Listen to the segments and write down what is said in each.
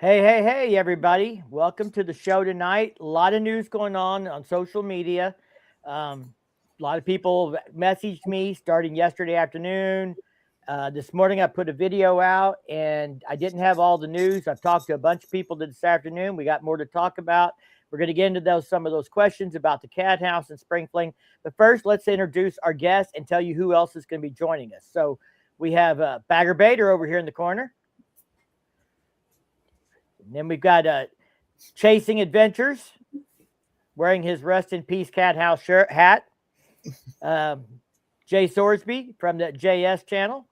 Hey, everybody. Welcome to the show tonight. A lot of news going on social media. A lot of people messaged me starting yesterday afternoon. This morning, I put a video out and I didn't have all the news. I've talked to a bunch of people this afternoon. We got more to talk about. We're going to get into some of those questions about the Cathouse and Spring Fling. But first, let's introduce our guest and tell you who else is going to be joining us. So we have Bagger Bader over here in the corner. And then we've got Chasing Adventures, wearing his Rest in Peace Cathouse hat. Jay Sorsby from the JS channel.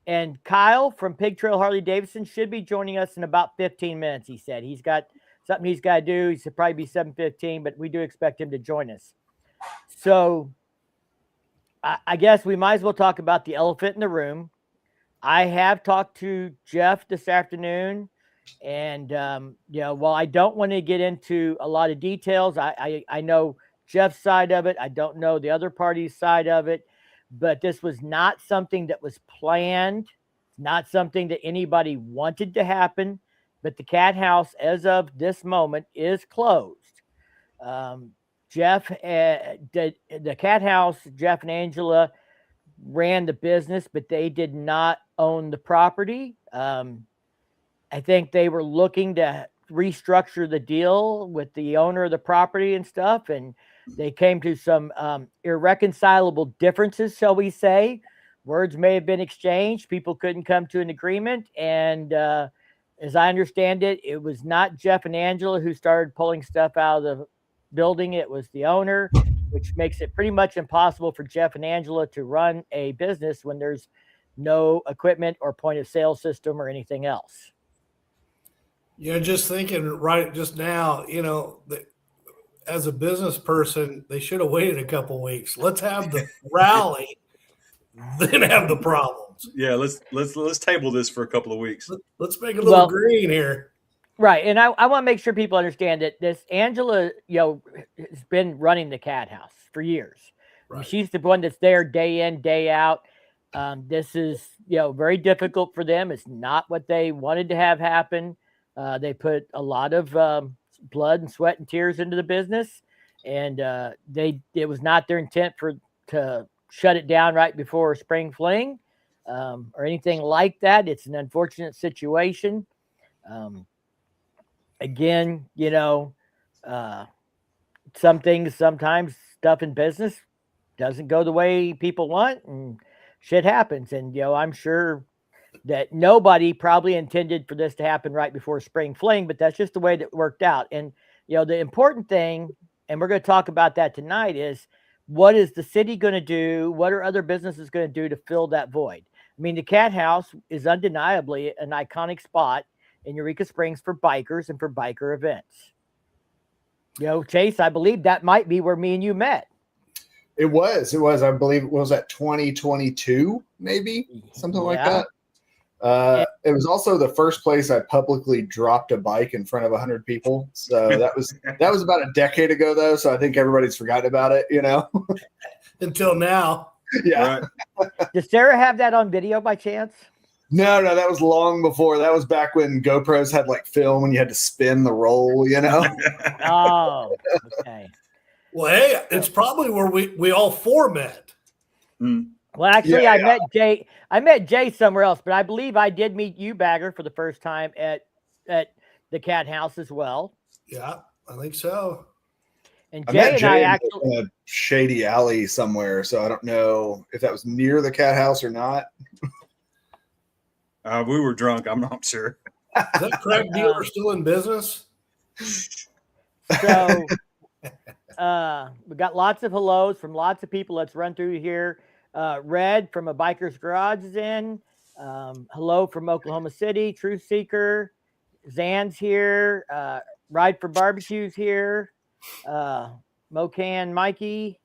And Kyle from Pig Trail Harley Davidson should be joining us in about 15 minutes, he said. He's got something he's got to do. He should probably be 7:15, but we do expect him to join us. So I guess we might as well talk about the elephant in the room. I have talked to Jeff this afternoon. And, while I don't want to get into a lot of details, I know Jeff's side of it. I don't know the other party's side of it, but this was not something that was planned, not something that anybody wanted to happen. But the Cathouse, as of this moment, is closed. Jeff, the Cathouse, Jeff and Angela ran the business, but they did not own the property. I think they were looking to restructure the deal with the owner of the property and stuff, and they came to some irreconcilable differences, shall we say. Words may have been exchanged. People couldn't come to an agreement, and as I understand it, it was not Jeff and Angela who started pulling stuff out of the building. It was the owner, which makes it pretty much impossible for Jeff and Angela to run a business when there's no equipment or point of sale system or anything else. Just thinking right just now, as a business person, they should have waited a couple weeks. Let's have the rally, then have the problems. Yeah, let's table this for a couple of weeks. Let's make it a little green here. Right, and I want to make sure people understand that this Angela, has been running the Cathouse for years. Right. She's the one that's there day in, day out. This is very difficult for them. It's not what they wanted to have happen. They put a lot of blood and sweat and tears into the business, and it was not their intent to shut it down right before Spring Fling or anything like that. It's an unfortunate situation. Again, some things, sometimes stuff in business doesn't go the way people want, and shit happens. And I'm sure that nobody probably intended for this to happen right before Spring Fling, but that's just the way that it worked out. And, the important thing, and we're going to talk about that tonight, is what is the city going to do? What are other businesses going to do to fill that void? I mean, the Cathouse is undeniably an iconic spot in Eureka Springs for bikers and for biker events. Chase, I believe that might be where me and you met. It was. I believe it was at 2022, maybe something like that. It was also the first place I publicly dropped a bike in front of 100 people. So that was about a decade ago, though. So I think everybody's forgotten about it, Until now. Yeah. Right. Does Sarah have that on video by chance? No, that was long before. That was back when GoPros had film and you had to spin the roll, Oh, okay. Well, hey, it's probably where we all four met. Mm. Well, actually, I met Jay. I met Jay somewhere else, but I believe I did meet you, Bagger, for the first time at the Cathouse as well. Yeah, I think so. And Jay and I actually in a shady alley somewhere, so I don't know if that was near the Cathouse or not. We were drunk. I'm not sure. Is that crack dealer still in business? So we got lots of hellos from lots of people. Let's run through here. Red from A Biker's Garage is in. Hello from Oklahoma City. Truth Seeker. Zan's here. Ride for Barbecue's here. Mocan Mikey.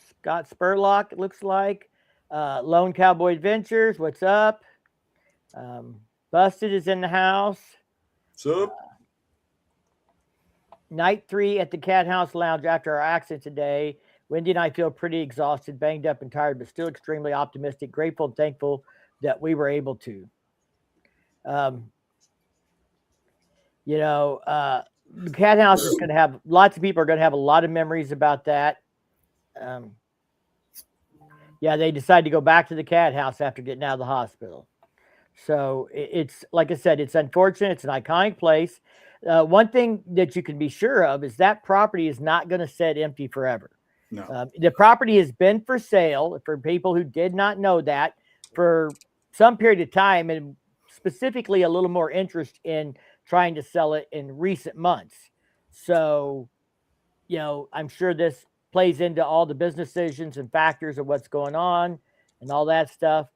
Scott Spurlock, it looks like. Lone Cowboy Adventures, what's up? Busted is in the house. What's up? Night 3 at the Cathouse Lounge after our accident today. Wendy and I feel pretty exhausted, banged up and tired, but still extremely optimistic, grateful and thankful that we were able to. Um, the Cat House is going to have lots of people are going to have a lot of memories about that. Yeah, they decided to go back to the Cat House after getting out of the hospital. So it's like I said, it's unfortunate. It's an iconic place. One thing that you can be sure of is that property is not going to sit empty forever. No. The property has been for sale for people who did not know that for some period of time, and specifically a little more interest in trying to sell it in recent months. So, I'm sure this plays into all the business decisions and factors of what's going on and all that stuff.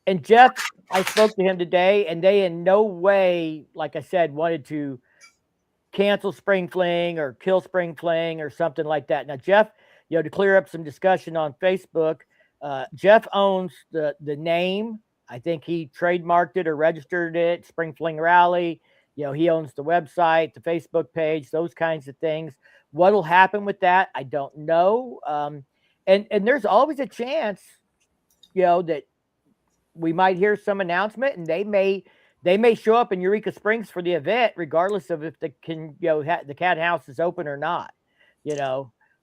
And Jeff, I spoke to him today, and they in no way, like I said, wanted to cancel Spring Fling or kill Spring Fling or something like that. Now, Jeff, to clear up some discussion on Facebook, Jeff owns the name. I think he trademarked it or registered it, Spring Fling Rally. He owns the website, the Facebook page, those kinds of things. What'll happen with that, I don't know. And there's always a chance, that we might hear some announcement, and they may show up in Eureka Springs for the event, regardless of if the Cat House is open or not.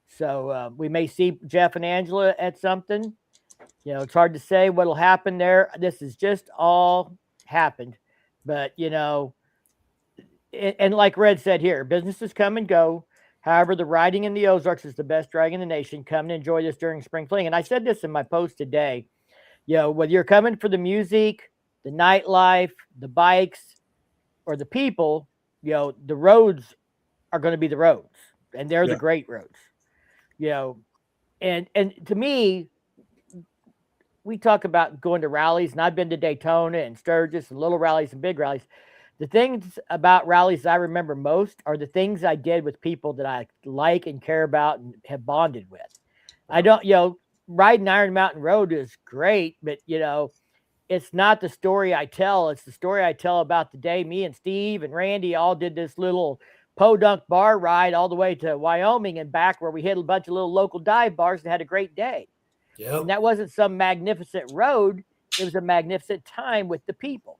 So we may see Jeff and Angela at something. It's hard to say what'll happen there. This has just all happened, but and like Red said here, businesses come and go. However, the riding in the Ozarks is the best drag in the nation. Come and enjoy this during Spring Fling. And I said this in my post today. Whether you're coming for the music, the nightlife, the bikes, or the people, the roads are going to be the roads, and they're the great roads. And to me, we talk about going to rallies, and I've been to Daytona and Sturgis and little rallies and big rallies. The things about rallies I remember most are the things I did with people that I like and care about and have bonded with. I don't, riding Iron Mountain Road is great, but it's not the story I tell. It's the story I tell about the day me and Steve and Randy all did this little podunk bar ride all the way to Wyoming and back, where we hit a bunch of little local dive bars and had a great day. Yep. And that wasn't some magnificent road. It was a magnificent time with the people.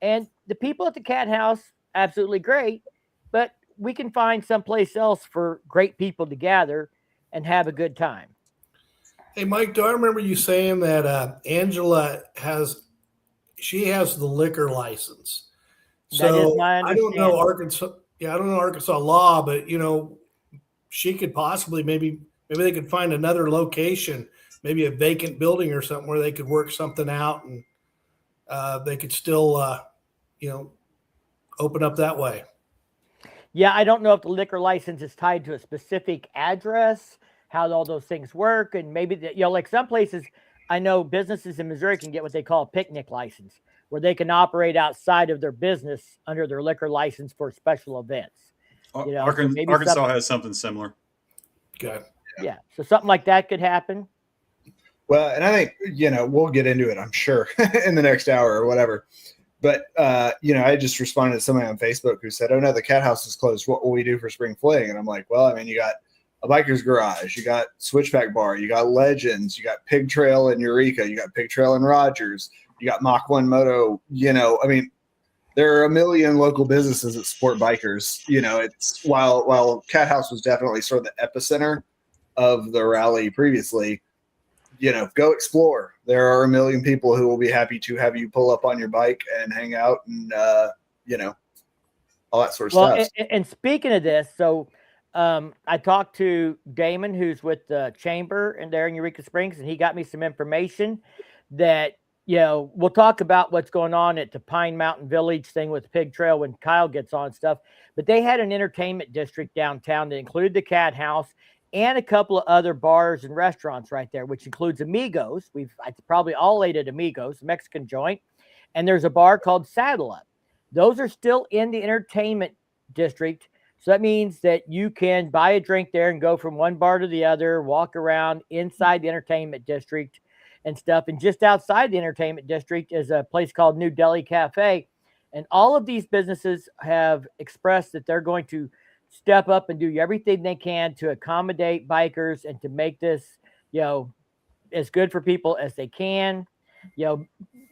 And the people at the Cat House, absolutely great, but we can find someplace else for great people to gather and have a good time. Hey, Mike, do I remember you saying that Angela has the liquor license? That is So my I don't know understanding. Arkansas. Yeah, I don't know Arkansas law, but she could possibly maybe they could find another location, maybe a vacant building or something where they could work something out, and they could still open up that way. Yeah, I don't know if the liquor license is tied to a specific address, how all those things work, and maybe like some places, I know businesses in Missouri can get what they call a picnic license, where they can operate outside of their business under their liquor license for special events. Arkansas has something similar. Okay. Yeah, so something like that could happen. Well, and I think, we'll get into it, I'm sure, in the next hour or whatever. But, I just responded to somebody on Facebook who said, oh, no, the Cat House is closed. What will we do for Spring Fling? And I'm like, well, I mean, you got a biker's garage, you got Switchback Bar, you got Legends, you got Pig Trail in Eureka, you got Pig Trail in Rogers, you got Mach 1 Moto. I mean, there are a million local businesses that support bikers. It's while Cat House was definitely sort of the epicenter of the rally previously, go explore. There are a million people who will be happy to have you pull up on your bike and hang out and, all that sort of stuff. And speaking of this, so I talked to Damon, who's with the chamber and there in Eureka Springs, and he got me some information that, we'll talk about what's going on at the Pine Mountain Village thing with Pig Trail when Kyle gets on stuff. But they had an entertainment district downtown that included the Cat House and a couple of other bars and restaurants right there, which includes Amigos. I probably all ate at Amigos, Mexican joint. And there's a bar called Saddle Up. Those are still in the entertainment district. So that means that you can buy a drink there and go from one bar to the other, walk around inside the entertainment district and stuff. And just outside the entertainment district is a place called New Delhi Cafe. And all of these businesses have expressed that they're going to step up and do everything they can to accommodate bikers and to make this, as good for people as they can.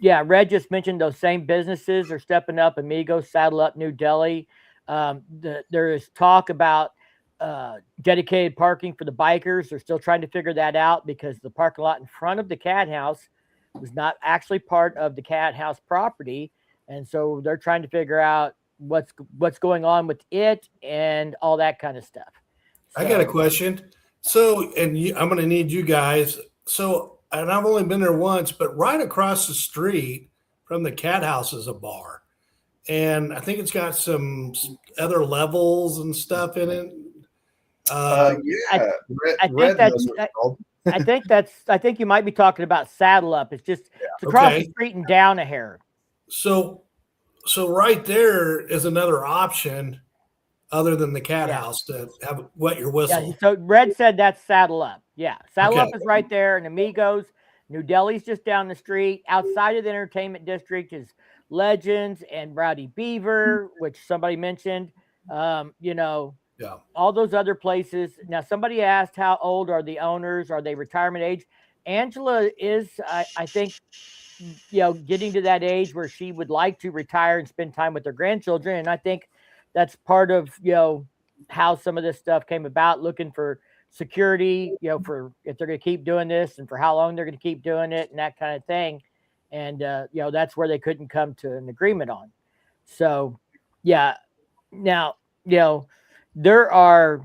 yeah, Red just mentioned those same businesses are stepping up. Amigos, Saddle Up, New Delhi. There is talk about dedicated parking for the bikers. They're still trying to figure that out because the parking lot in front of the Cathouse was not actually part of the Cathouse property, and so they're trying to figure out what's going on with it and all that kind of stuff. So, I got a question. So, and I'm going to need you guys. So, and I've only been there once, but right across the street from the Cathouse is a bar, and I think it's got some other levels and stuff in it. Yeah, I think you might be talking about Saddle Up. It's just it's across the street and down a hair. So right there is another option other than the Cathouse to have wet your whistle. Yeah, so Red said that's Saddle Up. Yeah, Saddle Up is right there, and Amigos. New Delhi's just down the street. Outside of the entertainment district is Legends and Rowdy Beaver, which somebody mentioned. All those other places. Now, somebody asked how old are the owners? Are they retirement age? Angela is, I think, getting to that age where she would like to retire and spend time with her grandchildren. And I think that's part of, how some of this stuff came about, looking for security, for if they're going to keep doing this and for how long they're going to keep doing it and that kind of thing. And, that's where they couldn't come to an agreement on. So, yeah. Now, there are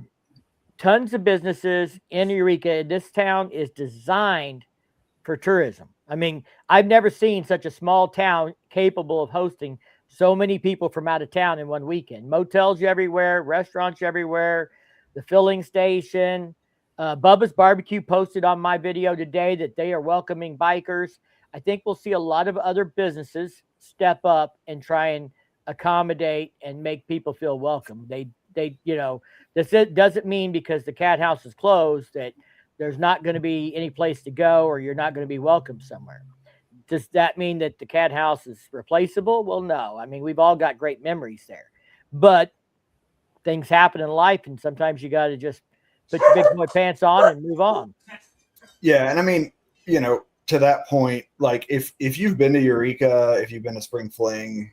tons of businesses in Eureka. This town is designed for tourism. I mean, I've never seen such a small town capable of hosting so many people from out of town in one weekend. Motels everywhere, restaurants everywhere, the filling station. Bubba's Barbecue posted on my video today that they are welcoming bikers. I think we'll see a lot of other businesses step up and try and accommodate and make people feel welcome. This doesn't mean because the Cathouse is closed that there's not going to be any place to go or you're not going to be welcome somewhere. Does that mean that the Cathouse is replaceable? Well, no. I mean, we've all got great memories there, but things happen in life, and sometimes you got to just put your big boy pants on and move on. Yeah, and I mean, to that point, like if you've been to Eureka, if you've been to Spring Fling,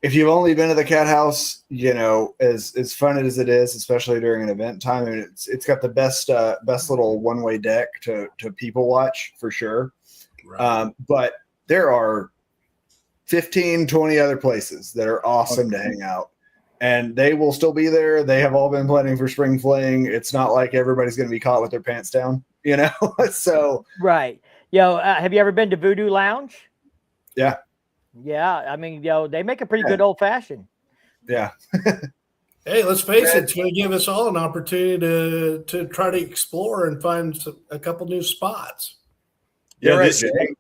if you've only been to the Cathouse, as fun as it is, especially during an event time, I mean, it's got the best little one-way deck to people watch for sure. Right. But there are 15, 20 other places that are awesome to hang out, and they will still be there. They have all been planning for Spring Fling. It's not like everybody's going to be caught with their pants down, So right. Have you ever been to Voodoo Lounge? Yeah. Yeah, I mean, they make a pretty good old fashioned. Yeah. Hey, let's face it, it's going to give us all an opportunity to try to explore and find a couple new spots. Yeah, this year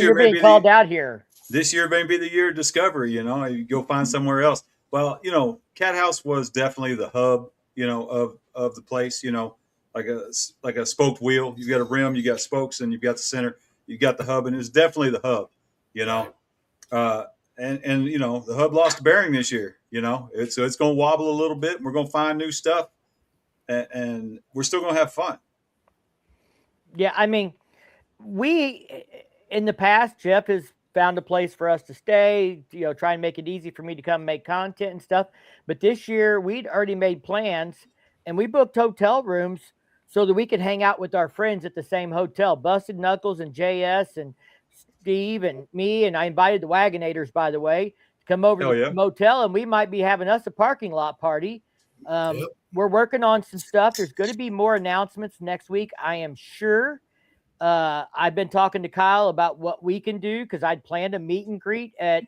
you're being called out here. This year may be the year of discovery. You go find somewhere else. Well, Cathouse was definitely the hub, of the place. Like a spoked wheel. You got a rim, you got spokes, and you've got the center. You got the hub, and it's definitely the hub. And the hub lost a bearing this year. It's going to wobble a little bit. And we're going to find new stuff, and we're still going to have fun. Yeah, I mean, we in the past, Jeff has found a place for us to stay. Try and make it easy for me to come make content and stuff. But this year, we'd already made plans, and we booked hotel rooms so that we could hang out with our friends at the same hotel. Busted Knuckles and JS and Steve and me, and I invited the Wagonators, by the way, to come over to the motel, and we might be having us a parking lot party. We're working on some stuff. There's going to be more announcements next week, I am sure. I've been talking to Kyle about what we can do because I'd planned a meet and greet at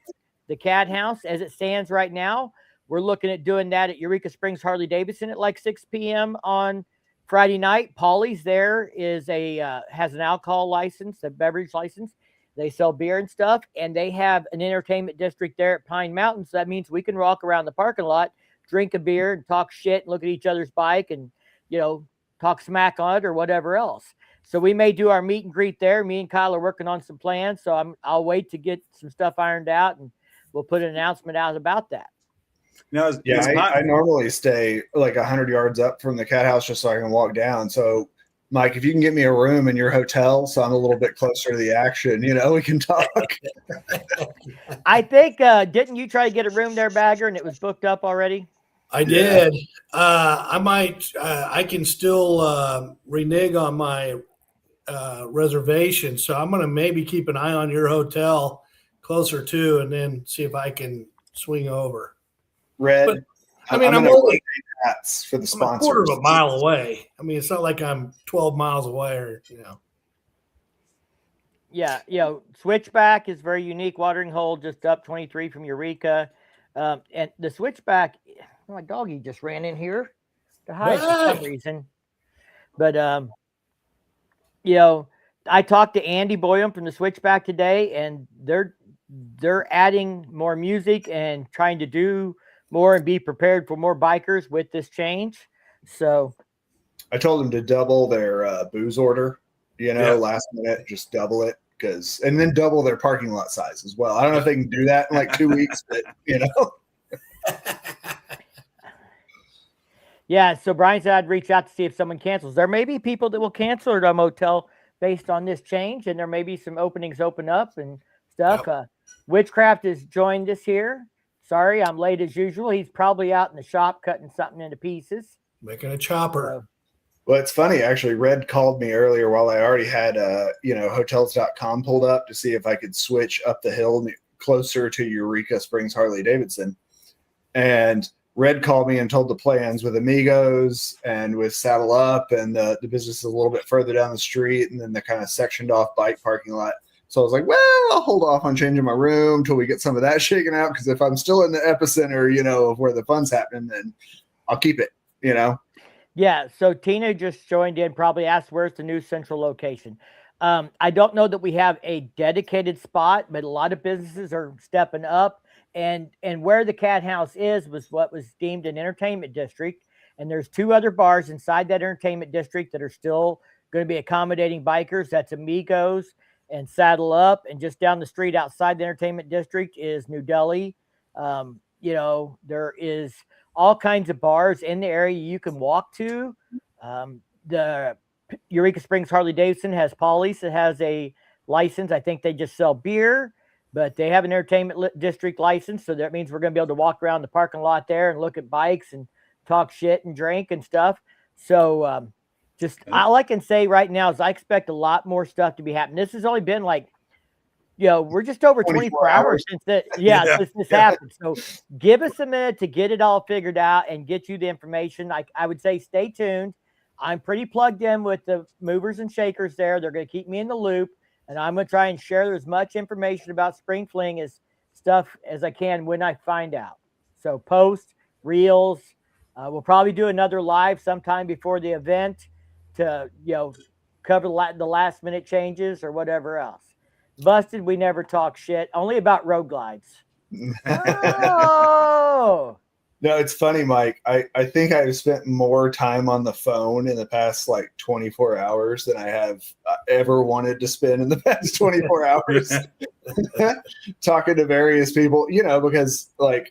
the Cathouse. As it stands right now, we're looking at doing that at Eureka Springs Harley Davidson at like 6 p.m. on Friday night. Paulie's there has an alcohol license, a beverage license. They sell beer and stuff, and they have an entertainment district there at Pine Mountain. So that means we can walk around the parking lot, drink a beer, and talk shit, and look at each other's bike, and talk smack on it or whatever else. So we may do our meet and greet there. Me and Kyle are working on some plans, so I'll wait to get some stuff ironed out, and we'll put an announcement out about that. Now, I normally stay like 100 yards up from the Cathouse just so I can walk down. So Mike, if you can get me a room in your hotel so I'm a little bit closer to the action, we can talk. I think, didn't you try to get a room there, Bagger, and it was booked up already? I did. I can still renege on my reservation. So I'm going to maybe keep an eye on your hotel closer to, and then see if I can swing over. Red. But, I'm only hats for the I'm a quarter sponsors. of a mile away. It's not like I'm 12 miles away or. Yeah, Switchback is very unique watering hole just up 23 from Eureka. And the Switchback, my doggy just ran in here to hide for some reason. But, I talked to Andy Boyum from the Switchback today, and they're adding more music and trying to do more and be prepared for more bikers with this change. So I told them to double their booze order, last minute, just double it and then double their parking lot size as well. I don't know if they can do that in like 2 weeks, but Yeah, so Brian said I'd reach out to see if someone cancels. There may be people that will cancel at a motel based on this change, and there may be some openings open up and stuff. Yep. Witchcraft has joined us here. Sorry, I'm late as usual. He's probably out in the shop cutting something into pieces. Making a chopper. Well, it's funny, actually. Red called me earlier while I already had, hotels.com pulled up to see if I could switch up the hill closer to Eureka Springs Harley Davidson. And Red called me and told the plans with Amigos and with Saddle Up, and the business is a little bit further down the street, and then the kind of sectioned off bike parking lot. So I was like, well, I'll hold off on changing my room till we get some of that shaken out, because if I'm still in the epicenter, of where the fun's happening, then I'll keep it, Yeah, so Tina just joined in, probably asked where's the new central location. I don't know that we have a dedicated spot, but a lot of businesses are stepping up. And where the Cathouse was what was deemed an entertainment district. And there's 2 other bars inside that entertainment district that are still going to be accommodating bikers. That's Amigos and Saddle Up. And just down the street outside the entertainment district is New Delhi. There is all kinds of bars in the area you can walk to. The Eureka Springs Harley Davidson has Polly's that has a license. I think they just sell beer, but they have an entertainment district license. So that means we're going to be able to walk around the parking lot there and look at bikes and talk shit and drink and stuff. So all I can say right now is I expect a lot more stuff to be happening. This has only been like, we're just over 24 hours since that. Since this happened. So give us a minute to get it all figured out and get you the information. I would say stay tuned. I'm pretty plugged in with the movers and shakers there. They're going to keep me in the loop, and I'm going to try and share as much information about Spring Fling stuff as I can when I find out. So post, reels. We'll probably do another live sometime before the event to, cover the last minute changes or whatever else. Busted, we never talk shit. Only about road glides. Oh! No, it's funny, Mike. I think I've spent more time on the phone in the past 24 hours than I have ever wanted to spend in the past 24 hours talking to various people, because I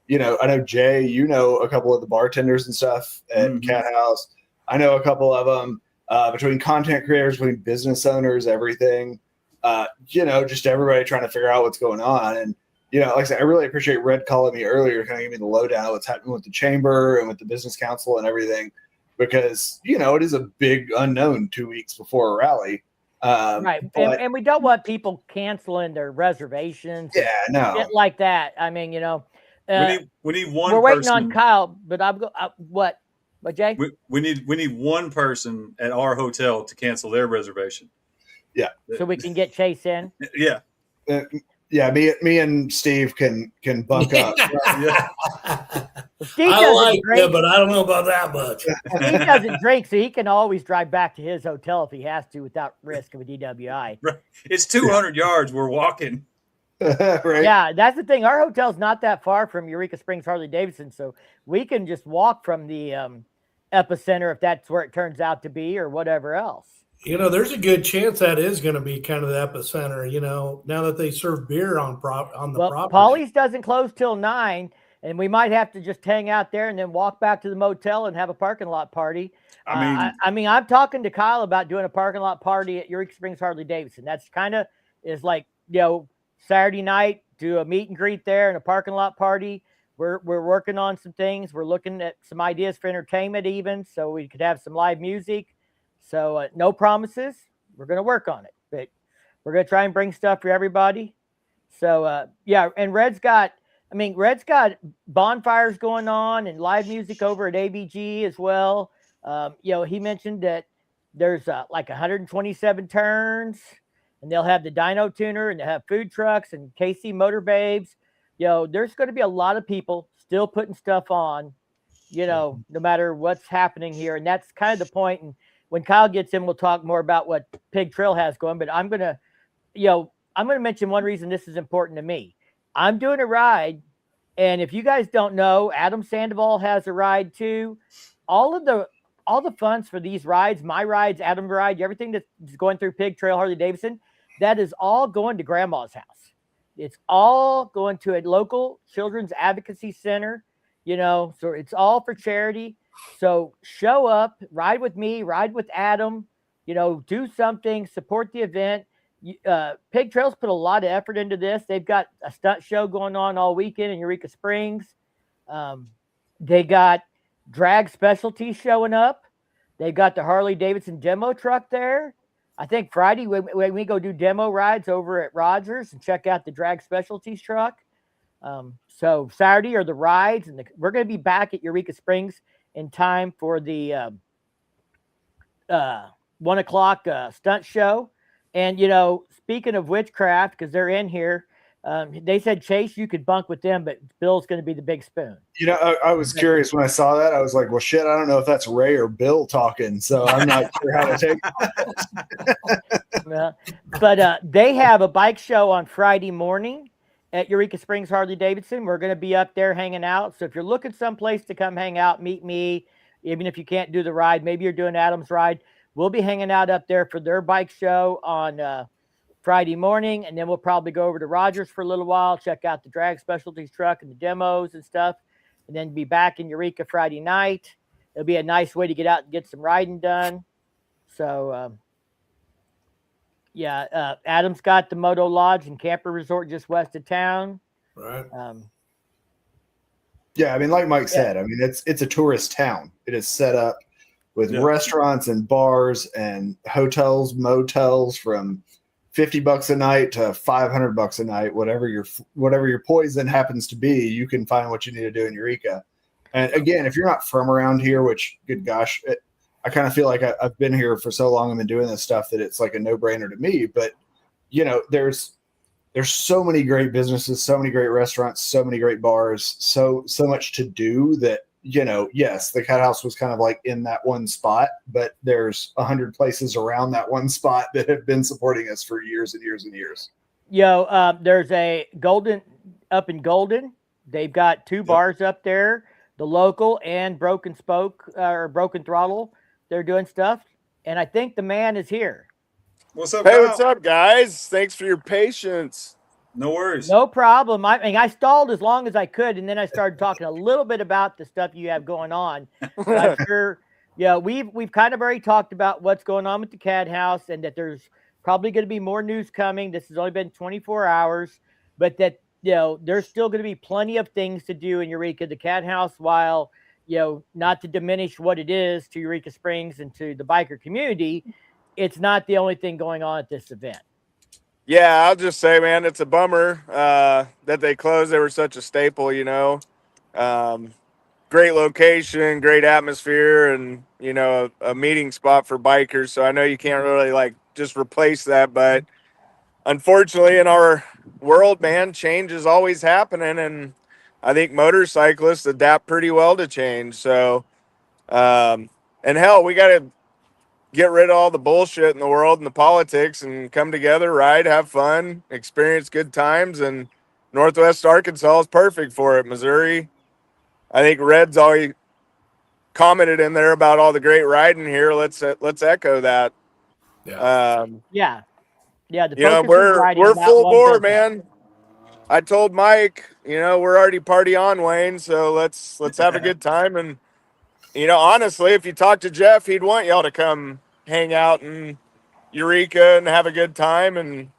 know Jay, a couple of the bartenders and stuff at Cathouse. I know a couple of them between content creators, between business owners, everything. Just everybody trying to figure out what's going on. And, like I said, I really appreciate Red calling me earlier to kind of give me the lowdown of what's happening with the chamber and with the business council and everything, because, it is a big unknown 2 weeks before a rally. Right. And we don't want people canceling their reservations. Yeah, no. Shit like that. I mean, we need one. We're waiting on Kyle, but what, Jay? We need one person at our hotel to cancel their reservation. Yeah. So we can get Chase in. Yeah. Me and Steve can bunk up. Yeah. Steve I like it, but I don't know about that much. Steve doesn't drink, so he can always drive back to his hotel if he has to without risk of a DWI. Right. It's 200 yards. We're walking. Right. Yeah, that's the thing. Our hotel's not that far from Eureka Springs Harley Davidson, so we can just walk from the epicenter if that's where it turns out to be or whatever else. There's a good chance that is going to be kind of the epicenter, now that they serve beer on the property. Polly's doesn't close till 9, and we might have to just hang out there and then walk back to the motel and have a parking lot party. I mean, I'm talking to Kyle about doing a parking lot party at Eureka Springs Harley Davidson. That's kind of is like, Saturday night, do a meet and greet there and a parking lot party. We're working on some things. We're looking at some ideas for entertainment even, so we could have some live music. So no promises. We're going to work on it, but we're going to try and bring stuff for everybody. So yeah, and Red's got bonfires going on and live music over at ABG as well. He mentioned that there's like 127 turns, and they'll have the dyno tuner, and they'll have food trucks and KC Motor Babes. There's going to be a lot of people still putting stuff on, no matter what's happening here. And that's kind of the point. And when Kyle gets in, we'll talk more about what Pig Trail has going. But I'm going to mention one reason this is important to me. I'm doing a ride, and if you guys don't know, Adam Sandoval has a ride too. All the funds for these rides, my rides, Adam's ride, everything that's going through Pig Trail Harley Davidson, that is all going to Grandma's house. It's all going to a local children's advocacy center, so it's all for charity. So show up, ride with me, ride with Adam, do something, support the event. Pig Trail's put a lot of effort into this. They've got a stunt show going on all weekend in Eureka Springs. They got drag specialties showing up. They got the Harley Davidson demo truck there. I think Friday when we go do demo rides over at Rogers and check out the drag specialties truck. So Saturday are the rides, and we're going to be back at Eureka Springs in time for the 1 o'clock stunt show. And, speaking of witchcraft, because they're in here, they said, Chase, you could bunk with them, but Bill's going to be the big spoon. I was curious when I saw that. I was like, well, shit, I don't know if that's Ray or Bill talking, so I'm not sure how to take it. But they have a bike show on Friday morning at Eureka Springs Harley Davidson. We're going to be up there hanging out. So if you're looking someplace to come hang out, meet me, even if you can't do the ride, maybe you're doing Adam's ride, we'll be hanging out up there for their bike show on Friday morning, and then we'll probably go over to Rogers for a little while, check out the drag specialties truck and the demos and stuff, and then be back in Eureka Friday night. It'll be a nice way to get out and get some riding done. So, Adam's got the Moto Lodge and Camper Resort just west of town. Right. Yeah, I mean, like Mike said, I mean, it's a tourist town. It is set up with restaurants and bars and hotels, motels from $50 a night to $500 a night, whatever your poison happens to be, you can find what you need to do in Eureka. And again, if you're not from around here, which good gosh, I kind of feel like I've been here for so long, I've been doing this stuff that it's like a no-brainer to me. But there's so many great businesses, so many great restaurants, so many great bars, so much to do that. Yes, the Cathouse was kind of like in that one spot, but there's 100 places around that one spot that have been supporting us for years and years and years. There's a Golden up in Golden. They've got two bars up there, the local and Broken Spoke or Broken Throttle. They're doing stuff, and I think the man is here. What's up, Hey, Kyle? what's up, guys? Thanks for your patience. No worries. No problem. I stalled as long as I could, and then I started talking a little bit about the stuff you have going on. I'm sure, we've kind of already talked about what's going on with the Cathouse, and that there's probably going to be more news coming. This has only been 24 hours, but that there's still going to be plenty of things to do in Eureka. The Cathouse, while not to diminish what it is to Eureka Springs and to the biker community, it's not the only thing going on at this event. Yeah, I'll just say, man, it's a bummer that they closed. They were such a staple, great location, great atmosphere, and, a meeting spot for bikers. So I know you can't really just replace that. But unfortunately, in our world, man, change is always happening. And I think motorcyclists adapt pretty well to change. So, and hell, we got to get rid of all the bullshit in the world and the politics and come together, ride, have fun, experience good times. And Northwest Arkansas is perfect for it. Missouri, I think Red's always commented in there about all the great riding here. Let's echo that. Yeah. Yeah. The we're full bore, man. I told Mike, we're already party on, Wayne, so let's have a good time. And honestly, if you talk to Jeff, he'd want y'all to come hang out in Eureka and have a good time, and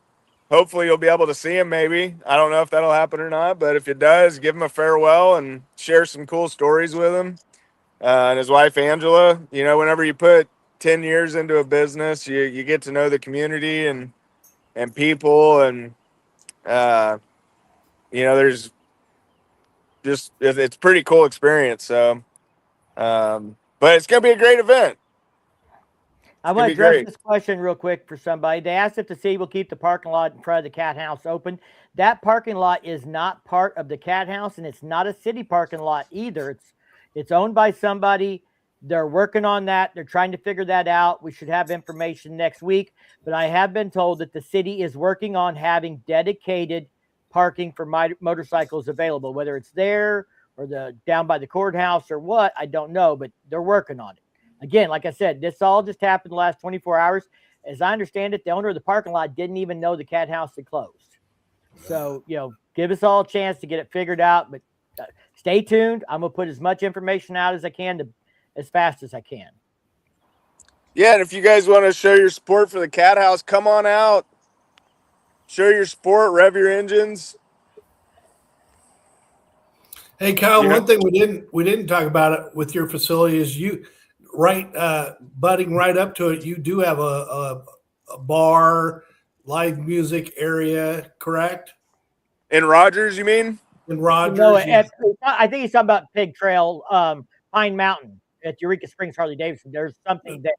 hopefully you'll be able to see him. Maybe, I don't know if that'll happen or not, but if it does, give him a farewell and share some cool stories with him. And his wife Angela. Whenever you put 10 years into a business, you get to know the community and people, and there's just it's pretty cool experience. So, but it's gonna be a great event. I Gonna want to be address great. this question real quick for somebody. They asked if the city will keep the parking lot in front of the Cat House open. That parking lot is not part of the Cat House, and it's not a city parking lot either. It's owned by somebody. They're working on that. They're trying to figure that out. We should have information next week. But I have been told that the city is working on having dedicated parking for motorcycles available, whether it's there or the down by the courthouse or what, I don't know, but they're working on it. Again, like I said, this all just happened the last 24 hours. As I understand it, the owner of the parking lot didn't even know the Cat House had closed. So, give us all a chance to get it figured out, but stay tuned. I'm going to put as much information out as I can as fast as I can. Yeah, and if you guys want to show your support for the Cat House, come on out. Show your support, rev your engines. Hey Kyle, one thing we didn't talk about it with your facility is you butting right up to it. You do have a bar, live music area, correct? In Rogers, you mean? In Rogers, No, I think he's talking about Pig Trail, Pine Mountain at Eureka Springs, Harley Davidson. There's something there.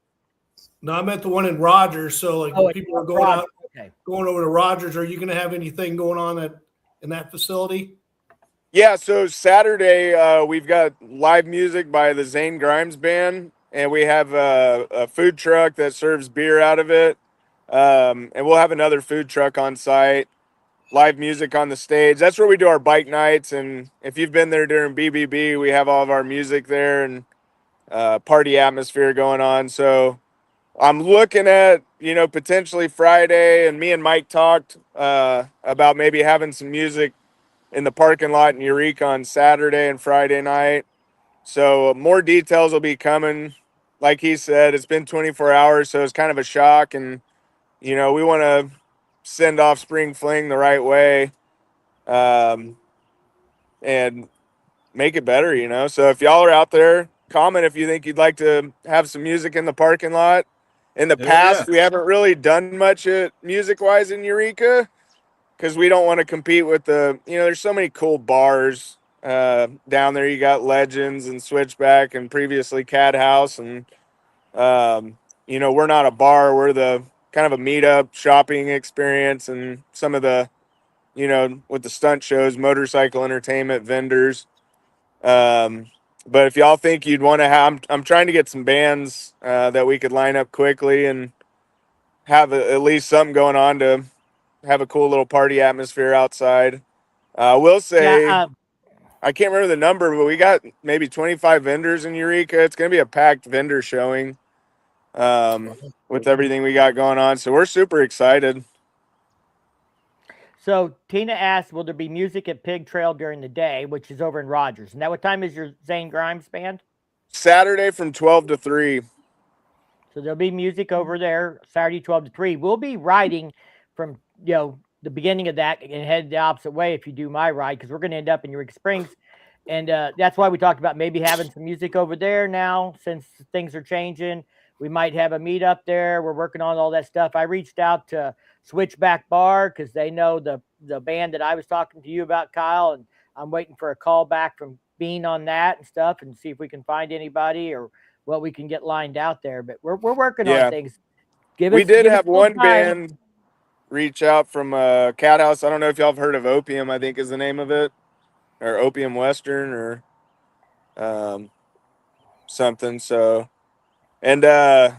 No, I meant the one in Rogers. So when people are going Rogers. out, going over to Rogers, are you going to have anything going on in that facility? Yeah, so Saturday we've got live music by the Zane Grimes Band, and we have a food truck that serves beer out of it, and we'll have another food truck on site, live music on the stage. That's where we do our bike nights, and if you've been there during BBB, we have all of our music there and party atmosphere going on. So I'm looking at, potentially Friday, and me and Mike talked about maybe having some music in the parking lot in Eureka on Saturday and Friday night. So more details will be coming. Like he said, it's been 24 hours, so it's kind of a shock. And, we want to send off Spring Fling the right way and make it better. So if y'all are out there, comment if you think you'd like to have some music in the parking lot. In the past, we haven't really done much music-wise in Eureka, because we don't want to compete with there's so many cool bars down there. You got Legends and Switchback and previously Cat House. And, we're not a bar. We're the kind of a meetup shopping experience, and some of the, with the stunt shows, motorcycle entertainment vendors. But if y'all think you'd want to have, I'm trying to get some bands that we could line up quickly and have at least something going on to have a cool little party atmosphere outside. We'll say, I can't remember the number, but we got maybe 25 vendors in Eureka. It's going to be a packed vendor showing with everything we got going on. So we're super excited. So Tina asked, will there be music at Pig Trail during the day, which is over in Rogers? And now what time is your Zane Grimes band? Saturday from 12 to 3. So there'll be music over there Saturday 12 to 3. We'll be riding from, the beginning of that and head the opposite way if you do my ride, because we're going to end up in Eureka Springs. And that's why we talked about maybe having some music over there now, since things are changing. We might have a meet up there. We're working on all that stuff. I reached out to Switchback Bar because they know the band that I was talking to you about, Kyle, and I'm waiting for a call back from Bean on that and stuff, and see if we can find anybody or what we can get lined out there. But we're working on things. We did have one band reach out from Cat House. I don't know if y'all have heard of Opium, I think is the name of it, or Opium Western or something. So, and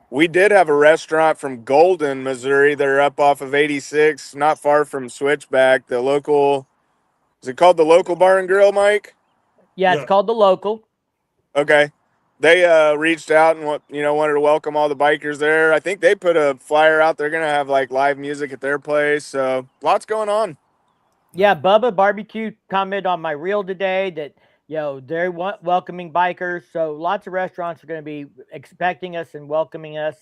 we did have a restaurant from Golden, Missouri. They're up off of 86, not far from Switchback. The local, is it called the Local Bar and Grill, Mike? Yeah, it's called the Local. Okay. They reached out and wanted to welcome all the bikers there. I think they put a flyer out. They're gonna have like live music at their place. So lots going on. Yeah, Bubba Barbecue commented on my reel today that they're welcoming bikers. So lots of restaurants are going to be expecting us and welcoming us.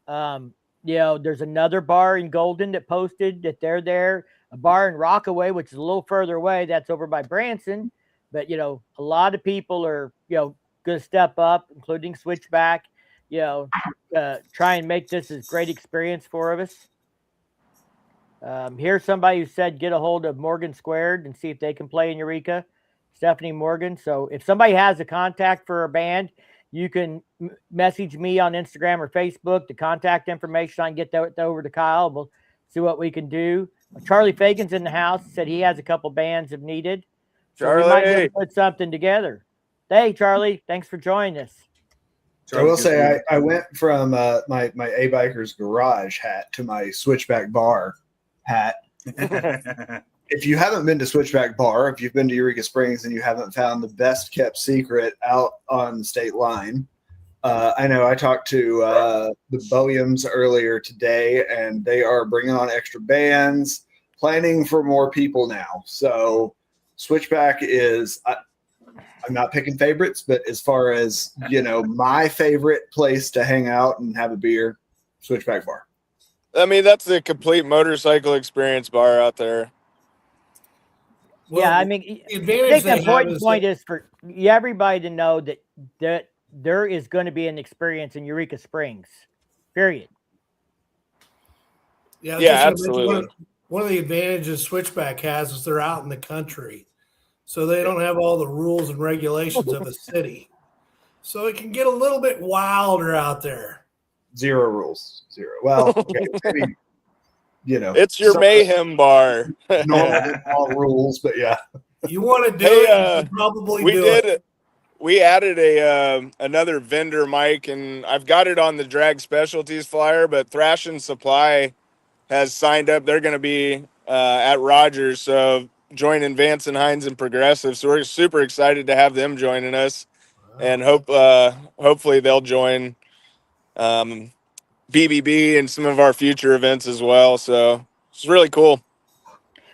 There's another bar in Golden that posted that they're there. A bar in Rockaway, which is a little further away, that's over by Branson. But a lot of people are going to step up, including Switchback. Try and make this a great experience for us. Here's somebody who said get a hold of Morgan Squared and see if they can play in Eureka. Stephanie Morgan. So if somebody has a contact for a band, you can message me on Instagram or Facebook. The contact information, I can get that over to Kyle. We'll see what we can do. Charlie Fagan's in the house. Said he has a couple bands if needed. So we might be able to put something together. Hey, Charlie, thanks for joining us. I will say I went from my A Biker's Garage hat to my Switchback Bar hat. If you haven't been to Switchback Bar, if you've been to Eureka Springs and you haven't found the best kept secret out on the state line, I know I talked to the Williams earlier today, and they are bringing on extra bands, planning for more people now. So Switchback is, I'm not picking favorites, but as far as, my favorite place to hang out and have a beer, Switchback Bar. I mean, that's the complete motorcycle experience bar out there. Well, yeah, I mean, the I advantage think the they have important point is for everybody to know that there is going to be an experience in Eureka Springs, period. Yeah, absolutely. One of the advantages Switchback has is they're out in the country, so they don't have all the rules and regulations of a city. So it can get a little bit wilder out there. Zero rules. Zero. Well, okay, maybe, it's your mayhem bar. Normal all rules, but yeah. You want to do it, you can probably do it. We added another vendor, Mike, and I've got it on the Drag Specialties flyer, but Thrash and Supply has signed up. They're going to be at Rogers, so joining Vance and Hines and Progressive. So we're super excited to have them joining us, and hopefully they'll join BBB and some of our future events as well. So it's really cool.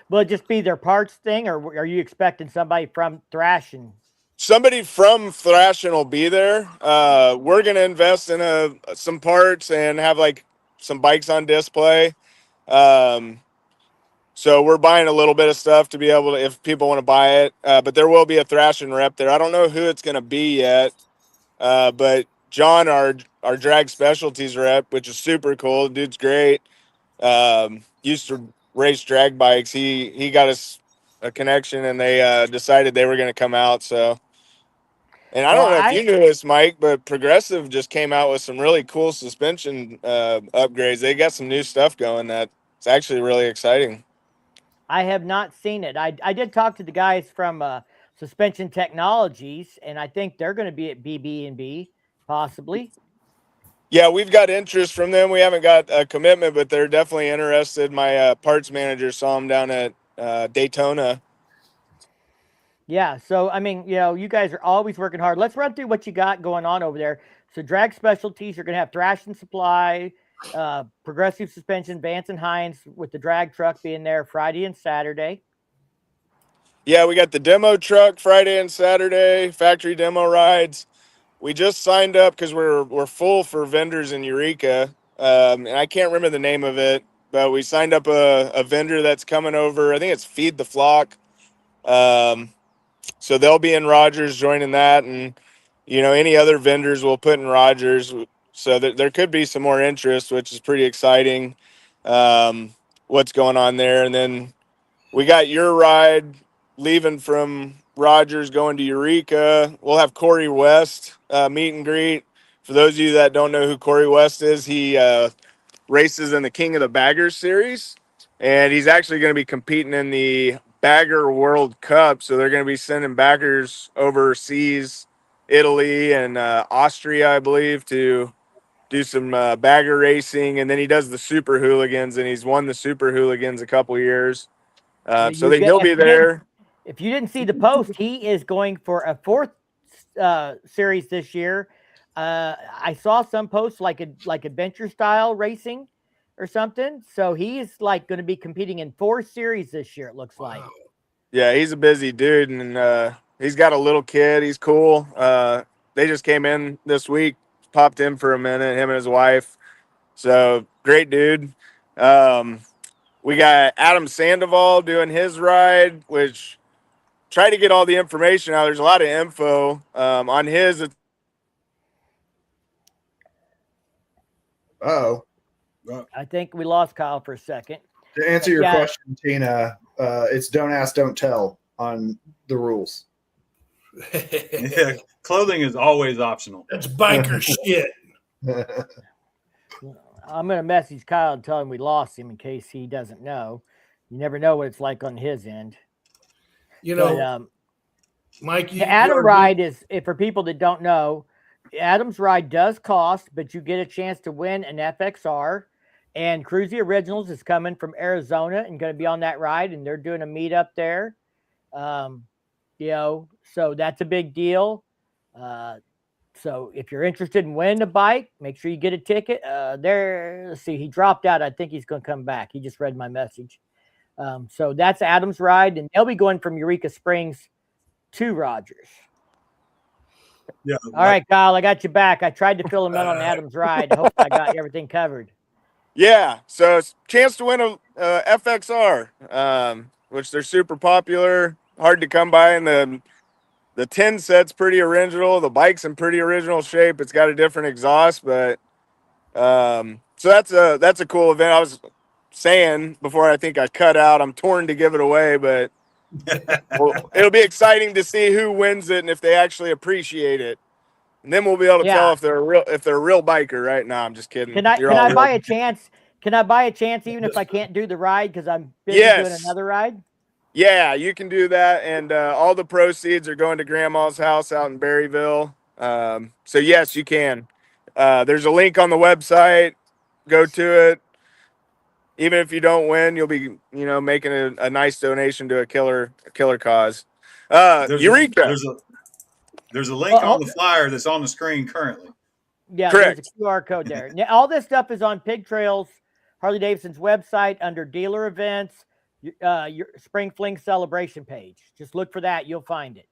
Will it just be their parts thing, or are you expecting somebody from Thrash? Somebody from Thrashing will be there. We're going to invest in some parts and have like some bikes on display. So we're buying a little bit of stuff to be able to, if people want to buy it. But there will be a Thrashing rep there. I don't know who it's going to be yet. But John, our Drag Specialties rep, which is super cool. The dude's great. Used to race drag bikes. He got us a connection, and they decided they were going to come out. So, and I don't know if you knew this, Mike, but Progressive just came out with some really cool suspension upgrades. They got some new stuff going that's actually really exciting. I have not seen it. I did talk to the guys from Suspension Technologies, and I think they're going to be at BB&B, possibly. Yeah, we've got interest from them. We haven't got a commitment, but they're definitely interested. My parts manager saw them down at Daytona. Yeah, so, I mean, you guys are always working hard. Let's run through what you got going on over there. So Drag Specialties, you're going to have Thrash and Supply, Progressive Suspension, Vance and Hines, with the drag truck being there Friday and Saturday. Yeah, we got the demo truck Friday and Saturday, factory demo rides. We just signed up because we're full for vendors in Eureka, and I can't remember the name of it, but we signed up a vendor that's coming over. I think it's Feed the Flock. So they'll be in Rogers joining that, and any other vendors we'll put in Rogers. So there could be some more interest, which is pretty exciting. What's going on there, and then we got your ride leaving from Rogers going to Eureka. We'll have Corey West meet and greet. For those of you that don't know who Corey West is, he races in the King of the Baggers series, and he's actually going to be competing in the Bagger World Cup. So they're going to be sending baggers overseas, Italy and Austria, I believe, to do some bagger racing. And then he does the Super Hooligans, and he's won the Super Hooligans a couple years. So he'll be there. If you didn't see the post, he is going for a fourth series this year. I saw some posts like adventure style racing or something. So he's like going to be competing in 4 series this year, it looks like. Yeah, he's a busy dude, and he's got a little kid. He's cool. They just came in this week, popped in for a minute, him and his wife. So great dude. We got Adam Sandoval doing his ride, which try to get all the information out. There's a lot of info on his. Oh, I think we lost Kyle for a second. to answer your Yeah. question, Tina, it's don't ask, don't tell on the rules. Yeah, clothing is always optional. That's biker shit. I'm going to message Kyle and tell him we lost him in case he doesn't know. You never know what it's like on his end. You know, But, Mike, the Adam ride is, if for people that don't know, Adam's ride does cost, but you get a chance to win an FXR. And Cruzy Originals is coming from Arizona and going to be on that ride, and they're doing a meetup there. You know, so that's a big deal. So if you're interested in winning a bike, make sure you get a ticket. Let's see, he dropped out. I think he's going to come back. He just read my message. So that's Adam's ride, and they'll be going from Eureka Springs to Rogers. Yeah. All right, Kyle, I got you back. I tried to fill him in on Adam's ride. I hope I got everything covered. Yeah, so it's a chance to win a FXR, which they're super popular, hard to come by, and the 10 set's pretty original. The bike's in pretty original shape. It's got a different exhaust, but so that's a cool event. I was saying before, I think I cut out, I'm torn to give it away, but it'll be exciting to see who wins it and if they actually appreciate it. And then we'll be able to tell if they're a real biker, right? No, I'm just kidding. Can I buy a chance? Can I buy a chance even if I can't do the ride because I'm busy doing another ride? Yeah, you can do that, and all the proceeds are going to Grandma's house out in Berryville. So yes, you can. There's a link on the website. Go to it. Even if you don't win, you'll be, making a nice donation to a killer cause. Eureka. There's a link on the flyer that's on the screen currently. Yeah, correct. There's a QR code there. Now, all this stuff is on Pig Trails, Harley Davidson's website under dealer events, your Spring Fling celebration page. Just look for that. You'll find it.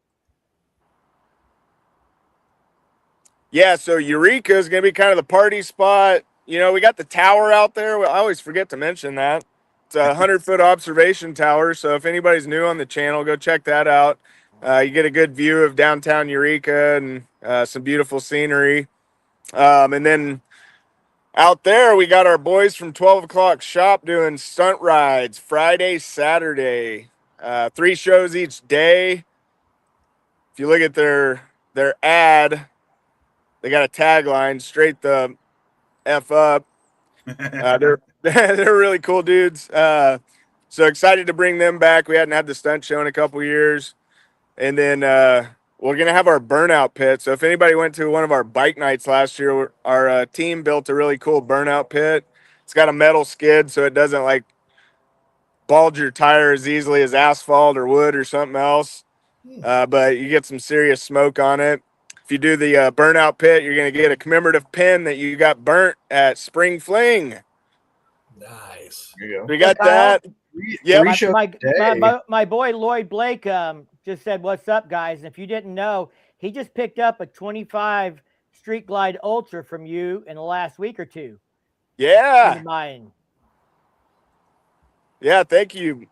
Yeah, so Eureka is going to be kind of the party spot. We got the tower out there. I always forget to mention that. It's a 100-foot observation tower, so if anybody's new on the channel, go check that out. You get a good view of downtown Eureka and some beautiful scenery. And then out there, we got our boys from 12 O'Clock Shop doing stunt rides Friday, Saturday. 3 shows each day. If you look at their ad, they got a tagline, straight the F up. They're really cool dudes. So excited to bring them back. We hadn't had the stunt show in a couple years. And then we're going to have our burnout pit. So if anybody went to one of our bike nights last year, our team built a really cool burnout pit. It's got a metal skid so it doesn't like bulge your tire as easily as asphalt or wood or something else. But you get some serious smoke on it. If you do the burnout pit, you're going to get a commemorative pin that you got burnt at Spring Fling. Nice. There you go. We got Kyle. that. Yeah, My boy Lloyd Blake just said, "What's up, guys?" And if you didn't know, he just picked up a 25 Street Glide Ultra from you in the last week or two. Yeah. Mine. Yeah, thank you.